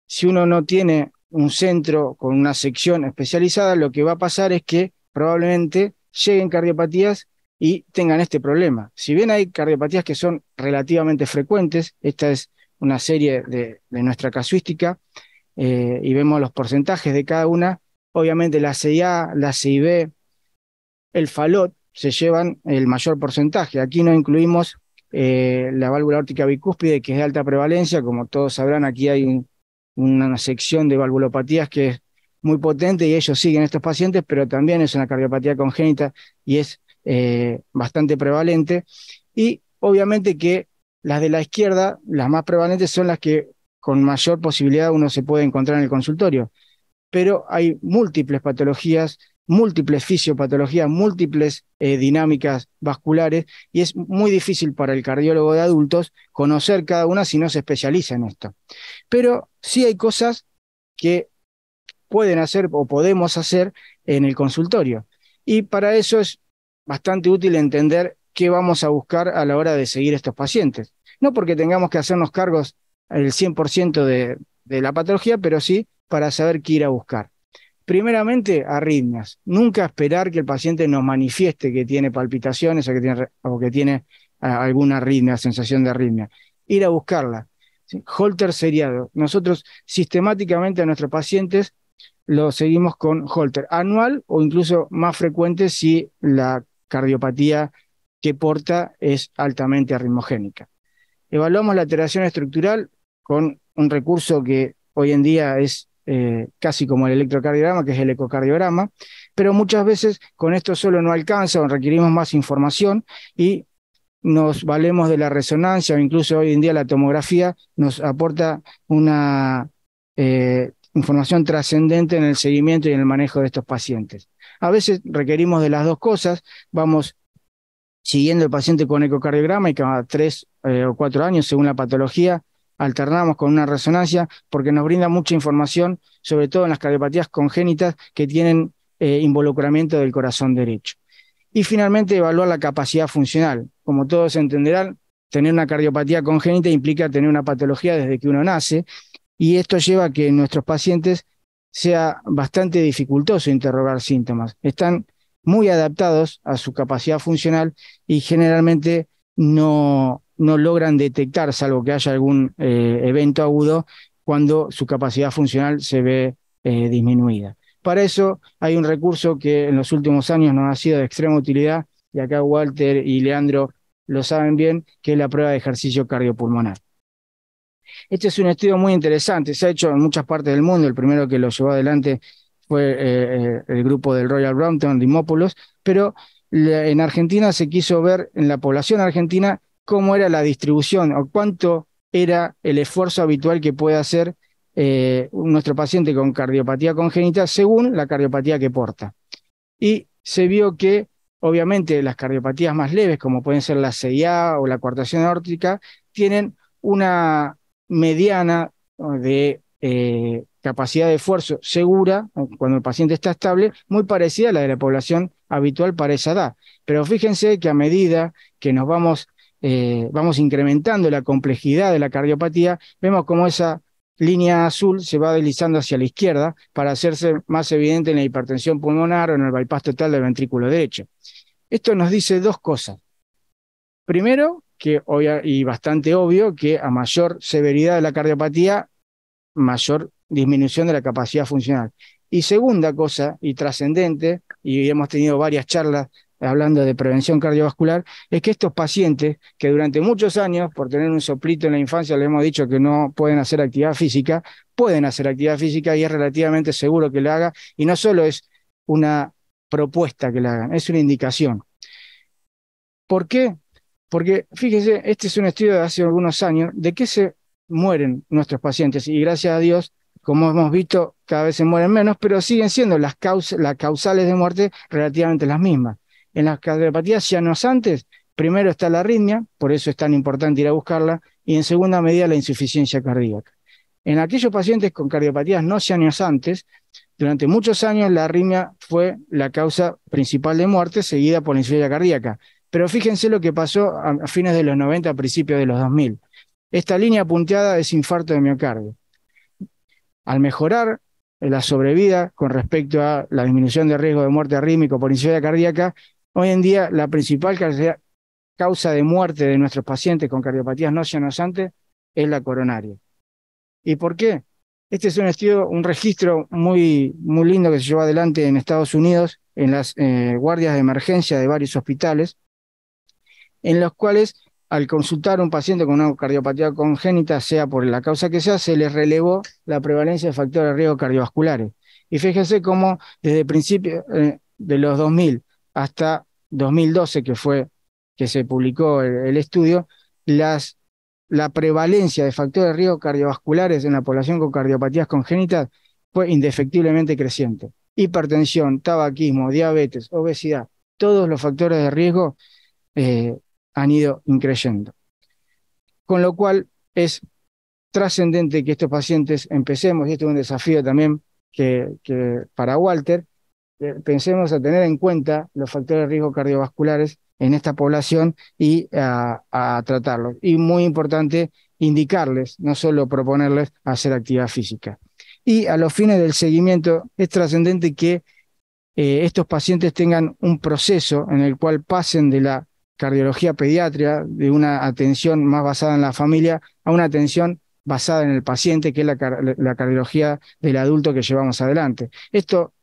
si uno no tiene un centro con una sección especializada, lo que va a pasar es que probablemente lleguen cardiopatías y tengan este problema. Si bien hay cardiopatías que son relativamente frecuentes, esta es una serie de nuestra casuística, y vemos los porcentajes de cada una, obviamente la CIA, la CIB, el FALOT se llevan el mayor porcentaje. Aquí no incluimos la válvula aórtica bicúspide, que es de alta prevalencia. Como todos sabrán, aquí hay una sección de valvulopatías que es muy potente y ellos siguen estos pacientes, pero también es una cardiopatía congénita y es bastante prevalente. Y obviamente que las de la izquierda, las más prevalentes, son las que con mayor posibilidad uno se puede encontrar en el consultorio. Pero hay múltiples patologías, múltiples fisiopatologías, múltiples dinámicas vasculares, y es muy difícil para el cardiólogo de adultos conocer cada una si no se especializa en esto. Pero sí hay cosas que pueden hacer o podemos hacer en el consultorio. Y para eso es bastante útil entender qué vamos a buscar a la hora de seguir estos pacientes. No porque tengamos que hacernos cargos el 100% de la patología, pero sí para saber qué ir a buscar. Primeramente, arritmias. Nunca esperar que el paciente nos manifieste que tiene palpitaciones o que tiene alguna arritmia, sensación de arritmia. Ir a buscarla. ¿Sí? Holter seriado. Nosotros sistemáticamente a nuestros pacientes lo seguimos con Holter anual o incluso más frecuente si la cardiopatía que porta es altamente arritmogénica. Evaluamos la alteración estructural con un recurso que hoy en día es casi como el electrocardiograma, que es el ecocardiograma, pero muchas veces con esto solo no alcanza o requerimos más información y nos valemos de la resonancia o incluso hoy en día la tomografía nos aporta una información trascendente en el seguimiento y en el manejo de estos pacientes. A veces requerimos de las dos cosas, vamos siguiendo el paciente con ecocardiograma y cada 3 o 4 años, según la patología, alternamos con una resonancia porque nos brinda mucha información, sobre todo en las cardiopatías congénitas que tienen involucramiento del corazón derecho. Y finalmente, evaluar la capacidad funcional. Como todos entenderán, tener una cardiopatía congénita implica tener una patología desde que uno nace, y esto lleva a que en nuestros pacientes sea bastante dificultoso interrogar síntomas. Están muy adaptados a su capacidad funcional y generalmente no logran detectar, salvo que haya algún evento agudo, cuando su capacidad funcional se ve disminuida. Para eso hay un recurso que en los últimos años nos ha sido de extrema utilidad, y acá Walter y Leandro lo saben bien, que es la prueba de ejercicio cardiopulmonar. Este es un estudio muy interesante, se ha hecho en muchas partes del mundo. El primero que lo llevó adelante fue el grupo del Royal Brompton, Dimopoulos, pero en Argentina se quiso ver en la población argentina cómo era la distribución o cuánto era el esfuerzo habitual que puede hacer nuestro paciente con cardiopatía congénita según la cardiopatía que porta. Y se vio que, obviamente, las cardiopatías más leves, como pueden ser la CIA o la coartación aórtica, tienen una mediana de capacidad de esfuerzo segura, cuando el paciente está estable, muy parecida a la de la población habitual para esa edad. Pero fíjense que a medida que nos vamos incrementando la complejidad de la cardiopatía, vemos como esa línea azul se va deslizando hacia la izquierda para hacerse más evidente en la hipertensión pulmonar o en el bypass total del ventrículo derecho. Esto nos dice dos cosas. Primero, y bastante obvio, que a mayor severidad de la cardiopatía, mayor disminución de la capacidad funcional. Y segunda cosa, y trascendente, y hemos tenido varias charlas hablando de prevención cardiovascular, es que estos pacientes que durante muchos años, por tener un soplito en la infancia, le hemos dicho que no pueden hacer actividad física, pueden hacer actividad física y es relativamente seguro que lo haga, y no solo es una propuesta que la hagan, es una indicación. ¿Por qué? Porque, fíjese, este es un estudio de hace algunos años de qué se mueren nuestros pacientes, y gracias a Dios, como hemos visto, cada vez se mueren menos, pero siguen siendo las causales de muerte relativamente las mismas. En las cardiopatías cianosantes, primero está la arritmia, por eso es tan importante ir a buscarla, y en segunda medida la insuficiencia cardíaca. En aquellos pacientes con cardiopatías no cianosantes, durante muchos años la arritmia fue la causa principal de muerte, seguida por la insuficiencia cardíaca. Pero fíjense lo que pasó a fines de los 90, a principios de los 2000. Esta línea punteada es infarto de miocardio. Al mejorar la sobrevida con respecto a la disminución de riesgo de muerte arrítmico por insuficiencia cardíaca, hoy en día la principal causa de muerte de nuestros pacientes con cardiopatías no cianosantes es la coronaria. ¿Y por qué? Este es un estudio, un registro muy lindo que se llevó adelante en Estados Unidos, en las guardias de emergencia de varios hospitales, en los cuales al consultar a un paciente con una cardiopatía congénita, sea por la causa que sea, se les relevó la prevalencia de factores de riesgo cardiovasculares. Y fíjense cómo desde principios de los 2000 hasta 2012, que se publicó el estudio, la prevalencia de factores de riesgo cardiovasculares en la población con cardiopatías congénitas fue indefectiblemente creciente. Hipertensión, tabaquismo, diabetes, obesidad, todos los factores de riesgo han ido increyendo. Con lo cual es trascendente que estos pacientes empecemos, y esto es un desafío también que para Walter, pensemos a tener en cuenta los factores de riesgo cardiovasculares en esta población y a tratarlos. Y muy importante, indicarles, no solo proponerles hacer actividad física. Y a los fines del seguimiento es trascendente que estos pacientes tengan un proceso en el cual pasen de la cardiología pediátrica, de una atención más basada en la familia, a una atención basada en el paciente, que es la cardiología del adulto que llevamos adelante. Esto,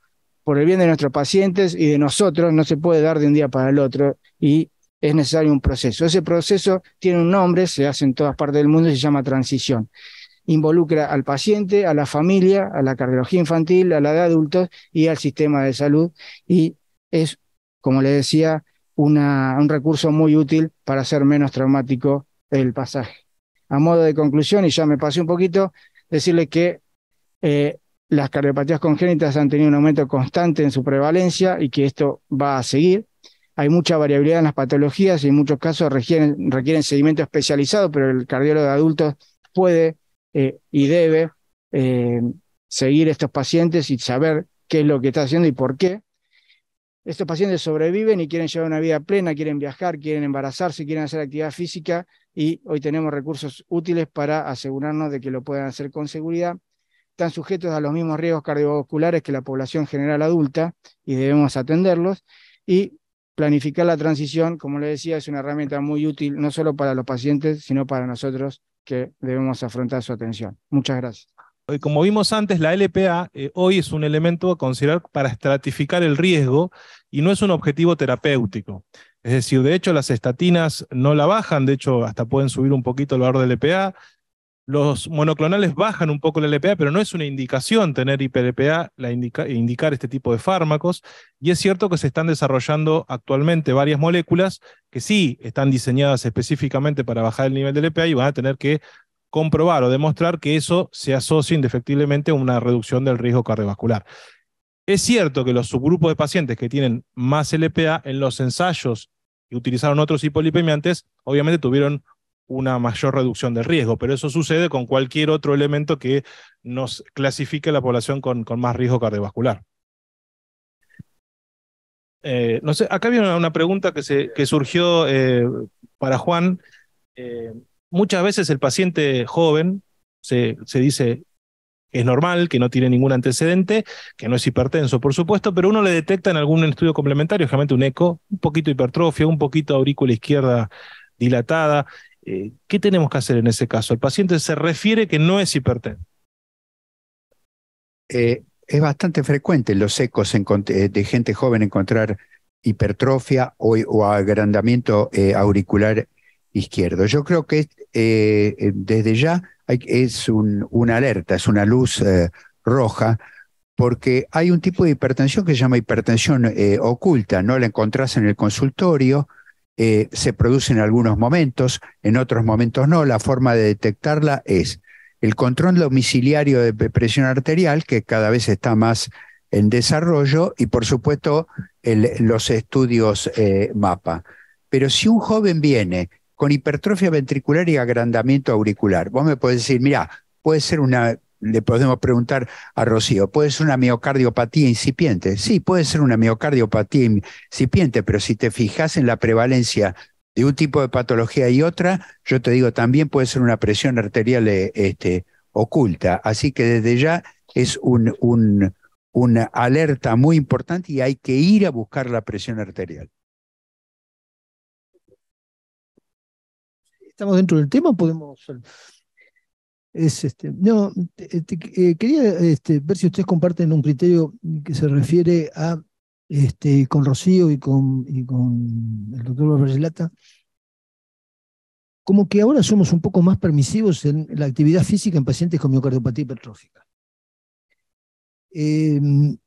por el bien de nuestros pacientes y de nosotros, no se puede dar de un día para el otro y es necesario un proceso. Ese proceso tiene un nombre, se hace en todas partes del mundo y se llama transición. Involucra al paciente, a la familia, a la cardiología infantil, a la de adultos y al sistema de salud, y es, como les decía, un recurso muy útil para hacer menos traumático el pasaje. A modo de conclusión, y ya me pasé un poquito, decirles que las cardiopatías congénitas han tenido un aumento constante en su prevalencia y que esto va a seguir. Hay mucha variabilidad en las patologías y en muchos casos requieren seguimiento especializado, pero el cardiólogo de adultos puede y debe seguir estos pacientes y saber qué es lo que está haciendo y por qué. Estos pacientes sobreviven y quieren llevar una vida plena, quieren viajar, quieren embarazarse, quieren hacer actividad física, y hoy tenemos recursos útiles para asegurarnos de que lo puedan hacer con seguridad. Están sujetos a los mismos riesgos cardiovasculares que la población general adulta y debemos atenderlos. Y planificar la transición, como les decía, es una herramienta muy útil, no solo para los pacientes, sino para nosotros que debemos afrontar su atención. Muchas gracias. Como vimos antes, la LPA hoy es un elemento a considerar para estratificar el riesgo y no es un objetivo terapéutico. Es decir, de hecho, las estatinas no la bajan, de hecho, hasta pueden subir un poquito el valor del LPA. Los monoclonales bajan un poco el LPA, pero no es una indicación tener hiper-LPA, indicar este tipo de fármacos. Y es cierto que se están desarrollando actualmente varias moléculas que sí están diseñadas específicamente para bajar el nivel del LPA y van a tener que comprobar o demostrar que eso se asocia indefectiblemente a una reducción del riesgo cardiovascular. Es cierto que los subgrupos de pacientes que tienen más LPA en los ensayos que utilizaron otros hipolipemiantes, obviamente tuvieron una mayor reducción del riesgo, pero eso sucede con cualquier otro elemento que nos clasifique la población con más riesgo cardiovascular. No sé, acá había una pregunta que surgió para Juan. Muchas veces el paciente joven se dice que es normal, que no tiene ningún antecedente, que no es hipertenso, por supuesto, pero uno le detecta en algún estudio complementario, generalmente un eco, un poquito de hipertrofia, un poquito de aurícula izquierda dilatada. ¿Qué tenemos que hacer en ese caso? El paciente se refiere que no es hipertenso. Es bastante frecuente en los ecos de gente joven encontrar hipertrofia o agrandamiento auricular izquierdo. Yo creo que desde ya es una alerta, es una luz roja porque hay un tipo de hipertensión que se llama hipertensión oculta, no la encontrás en el consultorio, se produce en algunos momentos, en otros momentos no. La forma de detectarla es el control domiciliario de presión arterial, que cada vez está más en desarrollo, y por supuesto los estudios MAPA. Pero si un joven viene con hipertrofia ventricular y agrandamiento auricular, vos me podés decir, mira, puede ser le podemos preguntar a Rocío, ¿puede ser una miocardiopatía incipiente? Sí, puede ser una miocardiopatía incipiente, pero si te fijas en la prevalencia de un tipo de patología y otra, yo te digo, también puede ser una presión arterial oculta. Así que desde ya es una alerta muy importante y hay que ir a buscar la presión arterial. ¿Estamos dentro del tema? Podemos... No, quería ver si ustedes comparten un criterio que se refiere a, con Rocío y con el doctor Barbarellata, como que ahora somos un poco más permisivos en la actividad física en pacientes con miocardiopatía hipertrófica. Y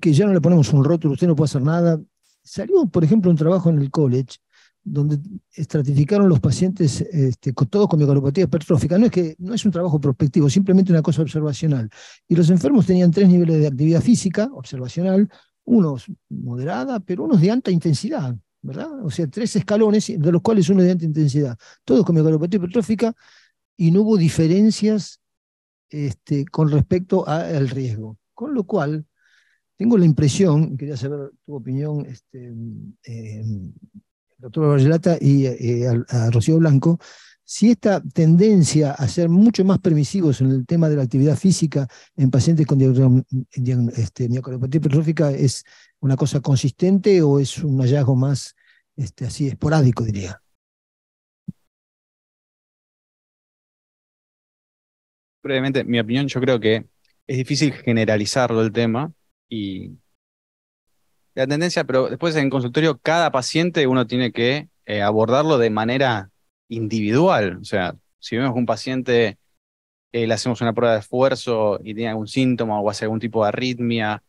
que ya no le ponemos un rótulo, usted no puede hacer nada. Salió, por ejemplo, un trabajo en el college donde estratificaron los pacientes todos con miocardiopatía hipertrófica. No es un trabajo prospectivo, simplemente una cosa observacional. Y los enfermos tenían 3 niveles de actividad física observacional, unos moderada, pero unos de alta intensidad, ¿verdad? O sea, 3 escalones, de los cuales uno de alta intensidad. Todos con miocardiopatía hipertrófica, y no hubo diferencias con respecto al riesgo. Con lo cual, tengo la impresión, quería saber tu opinión, doctor Barbarellata y a Rocío Blanco, si esta tendencia a ser mucho más permisivos en el tema de la actividad física en pacientes con miocardiopatía hipertrófica es una cosa consistente o es un hallazgo más así esporádico, diría. Brevemente, mi opinión, yo creo que es difícil generalizarlo el tema y la tendencia, pero después en consultorio cada paciente uno tiene que abordarlo de manera individual. O sea, si vemos que un paciente le hacemos una prueba de esfuerzo y tiene algún síntoma o hace algún tipo de arritmia,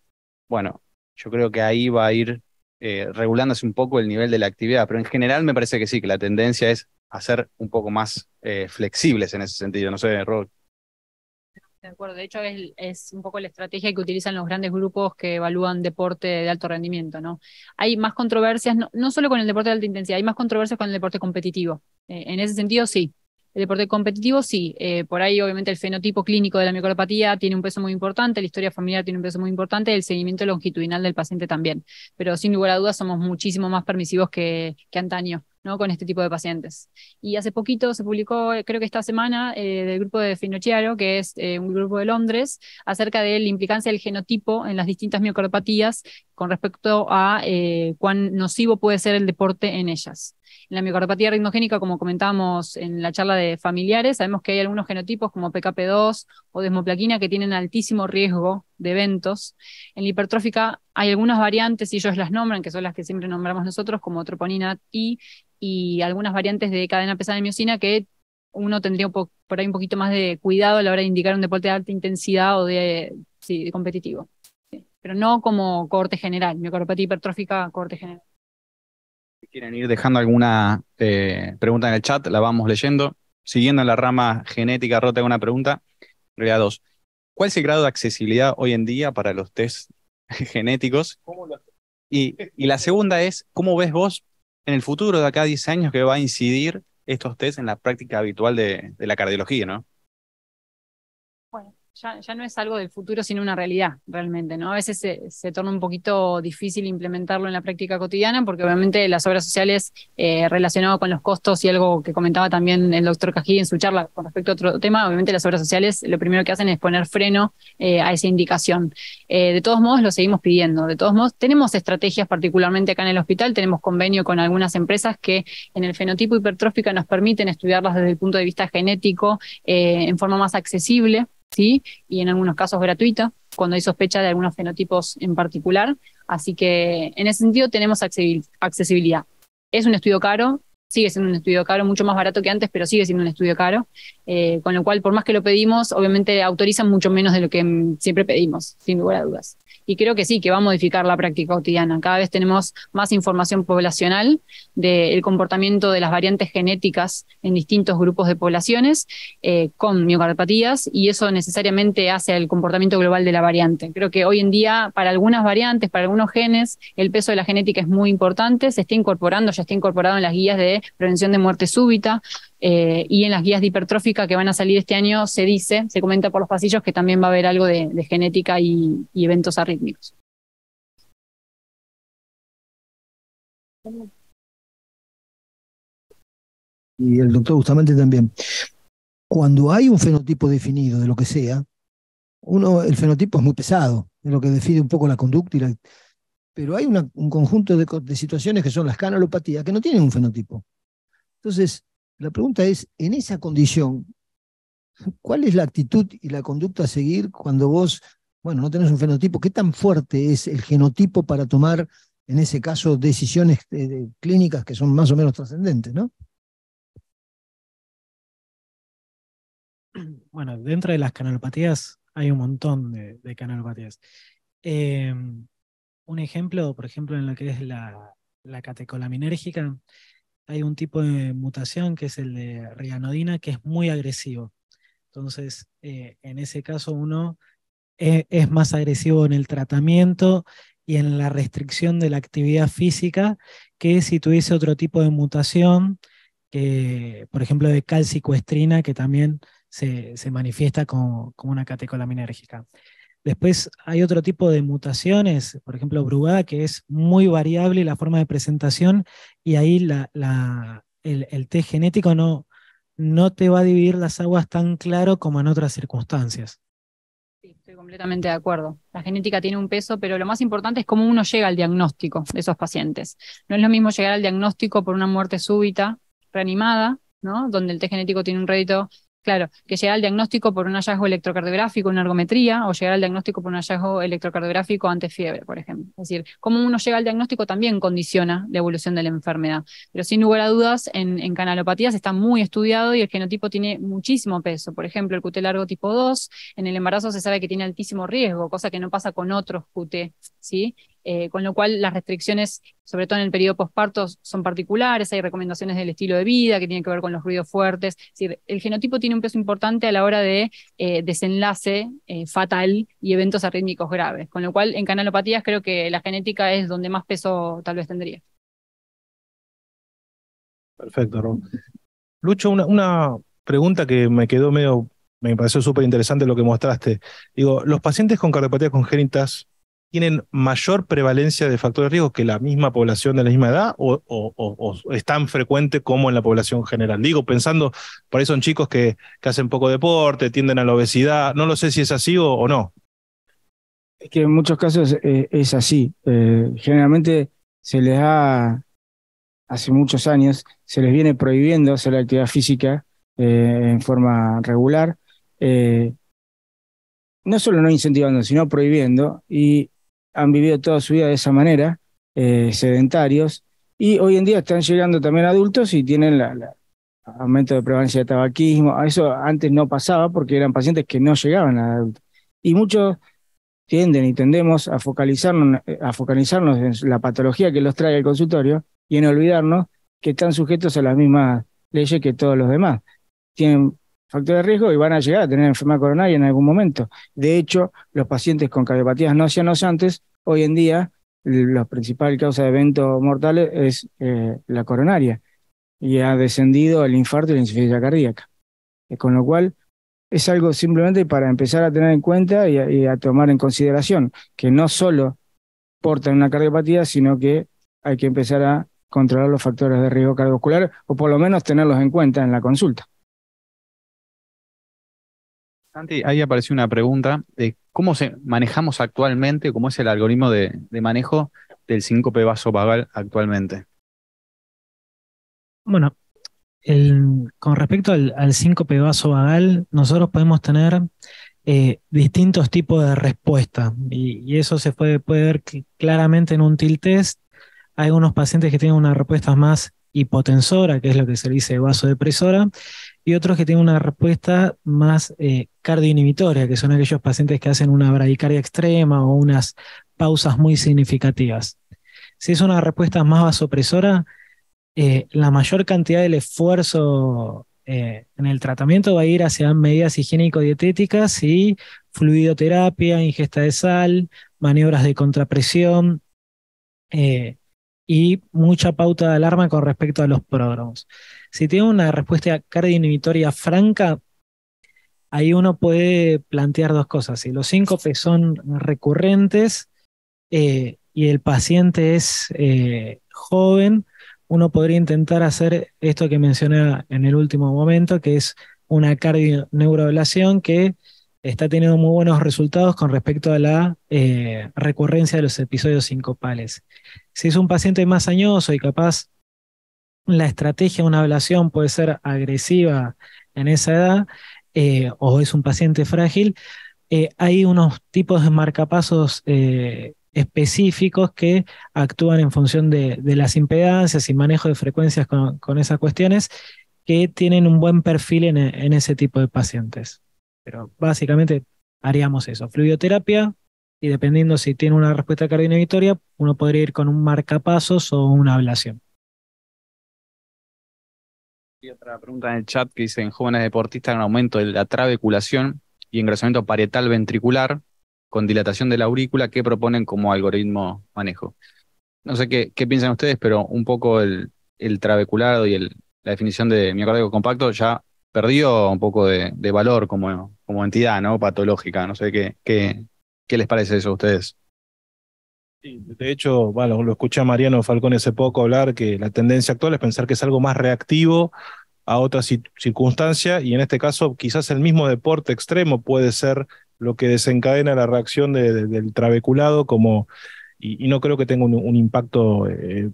bueno, yo creo que ahí va a ir regulándose un poco el nivel de la actividad, pero en general me parece que sí, que la tendencia es a ser un poco más flexibles en ese sentido. No sé, Rod. De acuerdo, de hecho es un poco la estrategia que utilizan los grandes grupos que evalúan deporte de alto rendimiento, ¿no? Hay más controversias, no solo con el deporte de alta intensidad, hay más controversias con el deporte competitivo. En ese sentido, sí. El deporte competitivo, sí. Por ahí, obviamente, el fenotipo clínico de la miocardiopatía tiene un peso muy importante, la historia familiar tiene un peso muy importante, el seguimiento longitudinal del paciente también. Pero sin lugar a dudas somos muchísimo más permisivos que antaño, ¿no? Con este tipo de pacientes. Y hace poquito se publicó, creo que esta semana, del grupo de Finocchiaro, que es un grupo de Londres, acerca de la implicancia del genotipo en las distintas miocardiopatías con respecto a cuán nocivo puede ser el deporte en ellas. En la miocardiopatía arritmogénica, como comentábamos en la charla de familiares, sabemos que hay algunos genotipos como PKP2 o desmoplaquina que tienen altísimo riesgo de eventos. En la hipertrófica hay algunas variantes, y ellos las nombran, que son las que siempre nombramos nosotros, como troponina I, y algunas variantes de cadena pesada de miosina que uno tendría por ahí un poquito más de cuidado a la hora de indicar un deporte de alta intensidad o de competitivo. Sí. Pero no como cohorte general, miocardiopatía hipertrófica, cohorte general. Si quieren ir dejando alguna pregunta en el chat, la vamos leyendo. Siguiendo en la rama genética, Rod, tengo una pregunta. En realidad, 2. ¿Cuál es el grado de accesibilidad hoy en día para los test genéticos? Y la segunda es, ¿cómo ves vos en el futuro de acá a 10 años que va a incidir estos test en la práctica habitual de la cardiología, ¿no? Bueno, ya no es algo del futuro, sino una realidad, realmente, ¿no? A veces se torna un poquito difícil implementarlo en la práctica cotidiana, porque obviamente las obras sociales relacionadas con los costos, y algo que comentaba también el doctor Cají en su charla con respecto a otro tema, obviamente las obras sociales lo primero que hacen es poner freno a esa indicación. De todos modos, lo seguimos pidiendo. De todos modos, tenemos estrategias, particularmente acá en el hospital, tenemos convenio con algunas empresas que en el fenotipo hipertrófica nos permiten estudiarlas desde el punto de vista genético en forma más accesible, ¿sí? Y en algunos casos gratuita, cuando hay sospecha de algunos fenotipos en particular. Así que en ese sentido tenemos accesibilidad. Es un estudio caro, Sigue siendo un estudio caro, mucho más barato que antes, pero sigue siendo un estudio caro. Con lo cual, por más que lo pedimos, obviamente autorizan mucho menos de lo que siempre pedimos, sin lugar a dudas. Y creo que sí, que va a modificar la práctica cotidiana. Cada vez tenemos más información poblacional del comportamiento de las variantes genéticas en distintos grupos de poblaciones con miocardiopatías, y eso necesariamente hace el comportamiento global de la variante. Creo que hoy en día, para algunas variantes, para algunos genes, el peso de la genética es muy importante, se está incorporando, ya está incorporado en las guías de prevención de muerte súbita, y en las guías de hipertrófica que van a salir este año se comenta por los pasillos que también va a haber algo de genética y eventos arrítmicos. Y el doctor Bustamante también. Cuando hay un fenotipo definido de lo que sea, el fenotipo es muy pesado, es lo que define un poco la conducta, pero hay un conjunto de situaciones que son las canalopatías que no tienen un fenotipo. Entonces, la pregunta es, en esa condición, ¿cuál es la actitud y la conducta a seguir cuando vos, no tenés un fenotipo? ¿Qué tan fuerte es el genotipo para tomar, en ese caso, decisiones clínicas que son más o menos trascendentes, ¿no? Bueno, dentro de las canalopatías hay un montón de canalopatías. Un ejemplo, por ejemplo, en lo que es la catecolaminérgica, hay un tipo de mutación que es el de rianodina, que es muy agresivo. Entonces, en ese caso uno es más agresivo en el tratamiento y en la restricción de la actividad física que si tuviese otro tipo de mutación, que, por ejemplo, de calcicoestrina, que también se manifiesta como una catecolaminérgica. Después hay otro tipo de mutaciones, por ejemplo, Brugada, que es muy variable la forma de presentación, y ahí el test genético no te va a dividir las aguas tan claro como en otras circunstancias. Sí, estoy completamente de acuerdo. La genética tiene un peso, pero lo más importante es cómo uno llega al diagnóstico de esos pacientes. No es lo mismo llegar al diagnóstico por una muerte súbita, reanimada, ¿no? Donde el test genético tiene un rédito. Claro, que llegar al diagnóstico por un hallazgo electrocardiográfico, una ergometría, o llegar al diagnóstico por un hallazgo electrocardiográfico ante fiebre, por ejemplo. Es decir, cómo uno llega al diagnóstico también condiciona la evolución de la enfermedad. Pero sin lugar a dudas, en canalopatías está muy estudiado y el genotipo tiene muchísimo peso. Por ejemplo, el QT largo tipo 2, en el embarazo se sabe que tiene altísimo riesgo, cosa que no pasa con otros QT, ¿sí? Con lo cual las restricciones, sobre todo en el periodo posparto, son particulares, hay recomendaciones del estilo de vida que tienen que ver con los ruidos fuertes. Es decir, el genotipo tiene un peso importante a la hora de desenlace fatal y eventos arrítmicos graves, con lo cual en canalopatías creo que la genética es donde más peso tal vez tendría. Perfecto, Ron. Lucho, una pregunta que me pareció súper interesante lo que mostraste. Digo, ¿los pacientes con cardiopatías congénitas tienen mayor prevalencia de factores de riesgo que la misma población de la misma edad o es tan frecuente como en la población general? Digo, pensando, por ahí son chicos que hacen poco deporte, tienden a la obesidad, no lo sé si es así o no. Es que en muchos casos es así. Generalmente se les hace muchos años, se les viene prohibiendo hacer la actividad física en forma regular. No solo no incentivando, sino prohibiendo, y han vivido toda su vida de esa manera, sedentarios, y hoy en día están llegando también adultos y tienen aumento de prevalencia de tabaquismo. Eso antes no pasaba porque eran pacientes que no llegaban a adultos. Y muchos tendemos a focalizarnos en la patología que los trae al consultorio y en olvidarnos que están sujetos a las mismas leyes que todos los demás. Tienen factores de riesgo y van a llegar a tener enfermedad coronaria en algún momento. De hecho, los pacientes con cardiopatías no cianosantes, hoy en día, la principal causa de eventos mortales es la coronaria, y ha descendido el infarto y la insuficiencia cardíaca. Con lo cual, es algo simplemente para empezar a tener en cuenta y a tomar en consideración, que no solo portan una cardiopatía, sino que hay que empezar a controlar los factores de riesgo cardiovascular, o por lo menos tenerlos en cuenta en la consulta. Santi, ahí apareció una pregunta de cómo manejamos actualmente, cómo es el algoritmo de manejo del síncope vasovagal actualmente. Bueno, con respecto al síncope vasovagal, nosotros podemos tener distintos tipos de respuesta, y eso se puede ver claramente en un TIL test. Hay algunos pacientes que tienen una respuesta más hipotensora, que es lo que se dice vasodepresora, y otros que tienen una respuesta más cardioinhibitoria, que son aquellos pacientes que hacen una bradicardia extrema o unas pausas muy significativas. Si es una respuesta más vasopresora, la mayor cantidad del esfuerzo en el tratamiento va a ir hacia medidas higiénico-dietéticas y fluidoterapia, ingesta de sal, maniobras de contrapresión y mucha pauta de alarma con respecto a los pródromos. Si tiene una respuesta cardioinhibitoria franca, ahí uno puede plantear dos cosas. Si los síncopes son recurrentes y el paciente es joven, uno podría intentar hacer esto que mencioné en el último momento, que es una cardioneuroablación que está teniendo muy buenos resultados con respecto a la recurrencia de los episodios sincopales. Si es un paciente más añoso y capaz la estrategia de una ablación puede ser agresiva en esa edad, o es un paciente frágil, hay unos tipos de marcapasos específicos que actúan en función de las impedancias y manejo de frecuencias con esas cuestiones que tienen un buen perfil en ese tipo de pacientes. Pero básicamente haríamos eso, fluidoterapia, y dependiendo si tiene una respuesta cardioinhibitoria, uno podría ir con un marcapasos o una ablación. Y otra pregunta en el chat que dice: en jóvenes deportistas hay un aumento de la trabeculación y engrosamiento parietal ventricular con dilatación de la aurícula. ¿Qué proponen como algoritmo manejo? No sé qué piensan ustedes, pero un poco el trabeculado y la definición de miocardio compacto ya perdió un poco de valor como entidad, ¿no? Patológica. No sé qué les parece eso a ustedes. Sí, de hecho, bueno, lo escuché a Mariano Falcone hace poco hablar que la tendencia actual es pensar que es algo más reactivo a otra circunstancia, y en este caso quizás el mismo deporte extremo puede ser lo que desencadena la reacción del trabeculado, y no creo que tenga un impacto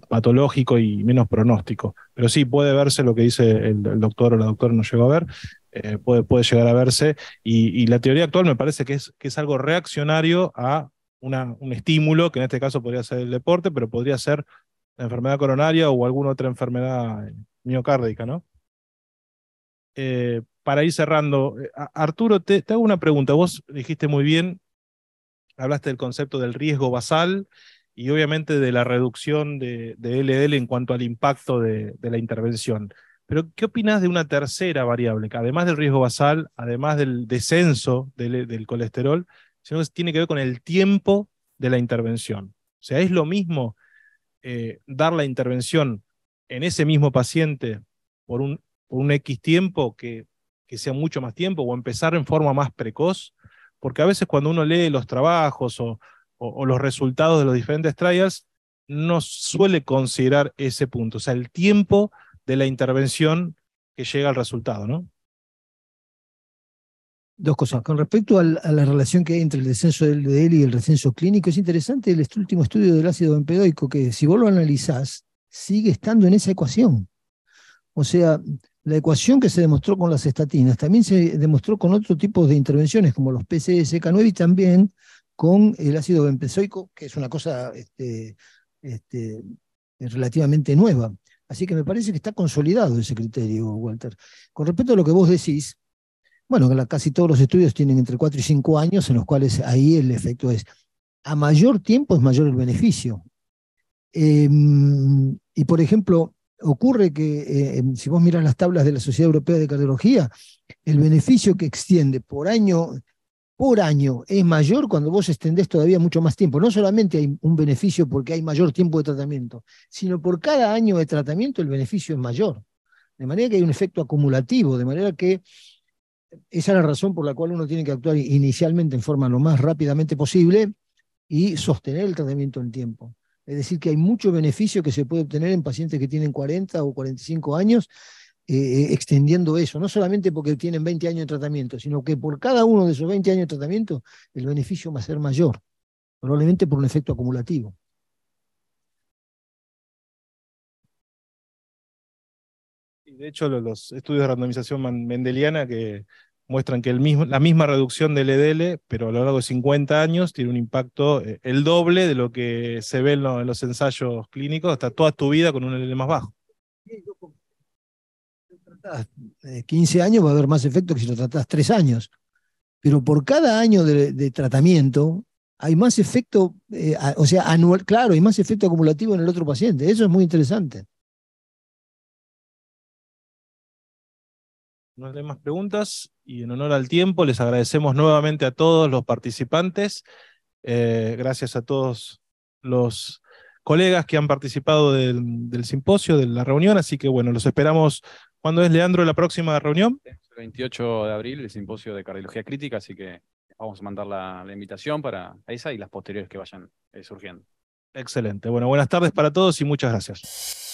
patológico y menos pronóstico. Pero sí, puede verse lo que dice el doctor o la doctora, no llegó a ver, puede llegar a verse, y la teoría actual me parece que es algo reaccionario a un estímulo, que en este caso podría ser el deporte, pero podría ser la enfermedad coronaria o alguna otra enfermedad miocárdica, ¿no? Para ir cerrando, Arturo, te hago una pregunta. Vos dijiste muy bien, hablaste del concepto del riesgo basal y obviamente de la reducción de LDL en cuanto al impacto de la intervención. Pero, ¿qué opinás de una tercera variable, que además del riesgo basal, además del descenso del colesterol, sino que tiene que ver con el tiempo de la intervención? O sea, ¿es lo mismo dar la intervención en ese mismo paciente por un X tiempo que sea mucho más tiempo, o empezar en forma más precoz? Porque a veces cuando uno lee los trabajos o los resultados de los diferentes trials, no suele considerar ese punto, o sea, el tiempo de la intervención que llega al resultado, ¿no? Dos cosas. Con respecto a la relación que hay entre el descenso del LDL y el descenso clínico, es interesante el último estudio del ácido bempedoico, que si vos lo analizás, sigue estando en esa ecuación. O sea, la ecuación que se demostró con las estatinas también se demostró con otro tipo de intervenciones, como los PCSK9, y también con el ácido bempedoico, que es una cosa relativamente nueva. Así que me parece que está consolidado ese criterio, Walter. Con respecto a lo que vos decís, bueno, casi todos los estudios tienen entre 4 y 5 años, en los cuales ahí el efecto es, a mayor tiempo es mayor el beneficio. Y por ejemplo, ocurre que si vos miras las tablas de la Sociedad Europea de Cardiología, el beneficio que extiende por año es mayor cuando vos extendés todavía mucho más tiempo. No solamente hay un beneficio porque hay mayor tiempo de tratamiento, sino por cada año de tratamiento el beneficio es mayor. De manera que hay un efecto acumulativo, de manera que esa es la razón por la cual uno tiene que actuar inicialmente en forma lo más rápidamente posible y sostener el tratamiento en tiempo. Es decir, que hay mucho beneficio que se puede obtener en pacientes que tienen 40 o 45 años, extendiendo eso, no solamente porque tienen 20 años de tratamiento, sino que por cada uno de esos 20 años de tratamiento el beneficio va a ser mayor, probablemente por un efecto acumulativo. Y de hecho, los estudios de randomización mendeliana que muestran que la misma reducción del LDL, pero a lo largo de 50 años, tiene un impacto el doble de lo que se ve en los ensayos clínicos, hasta toda tu vida con un LDL más bajo. tratás 15 años va a haber más efecto que si lo tratás 3 años. Pero por cada año de tratamiento hay más efecto, o sea, anual, claro, hay más efecto acumulativo en el otro paciente. Eso es muy interesante. No hay más preguntas y en honor al tiempo les agradecemos nuevamente a todos los participantes. Gracias a todos los colegas que han participado del simposio, de la reunión. Así que bueno, los esperamos. ¿Cuándo es, Leandro, la próxima reunión? El 28 de abril, el simposio de cardiología crítica, así que vamos a mandar la invitación para esa y las posteriores que vayan surgiendo. Excelente. Bueno, buenas tardes para todos y muchas gracias.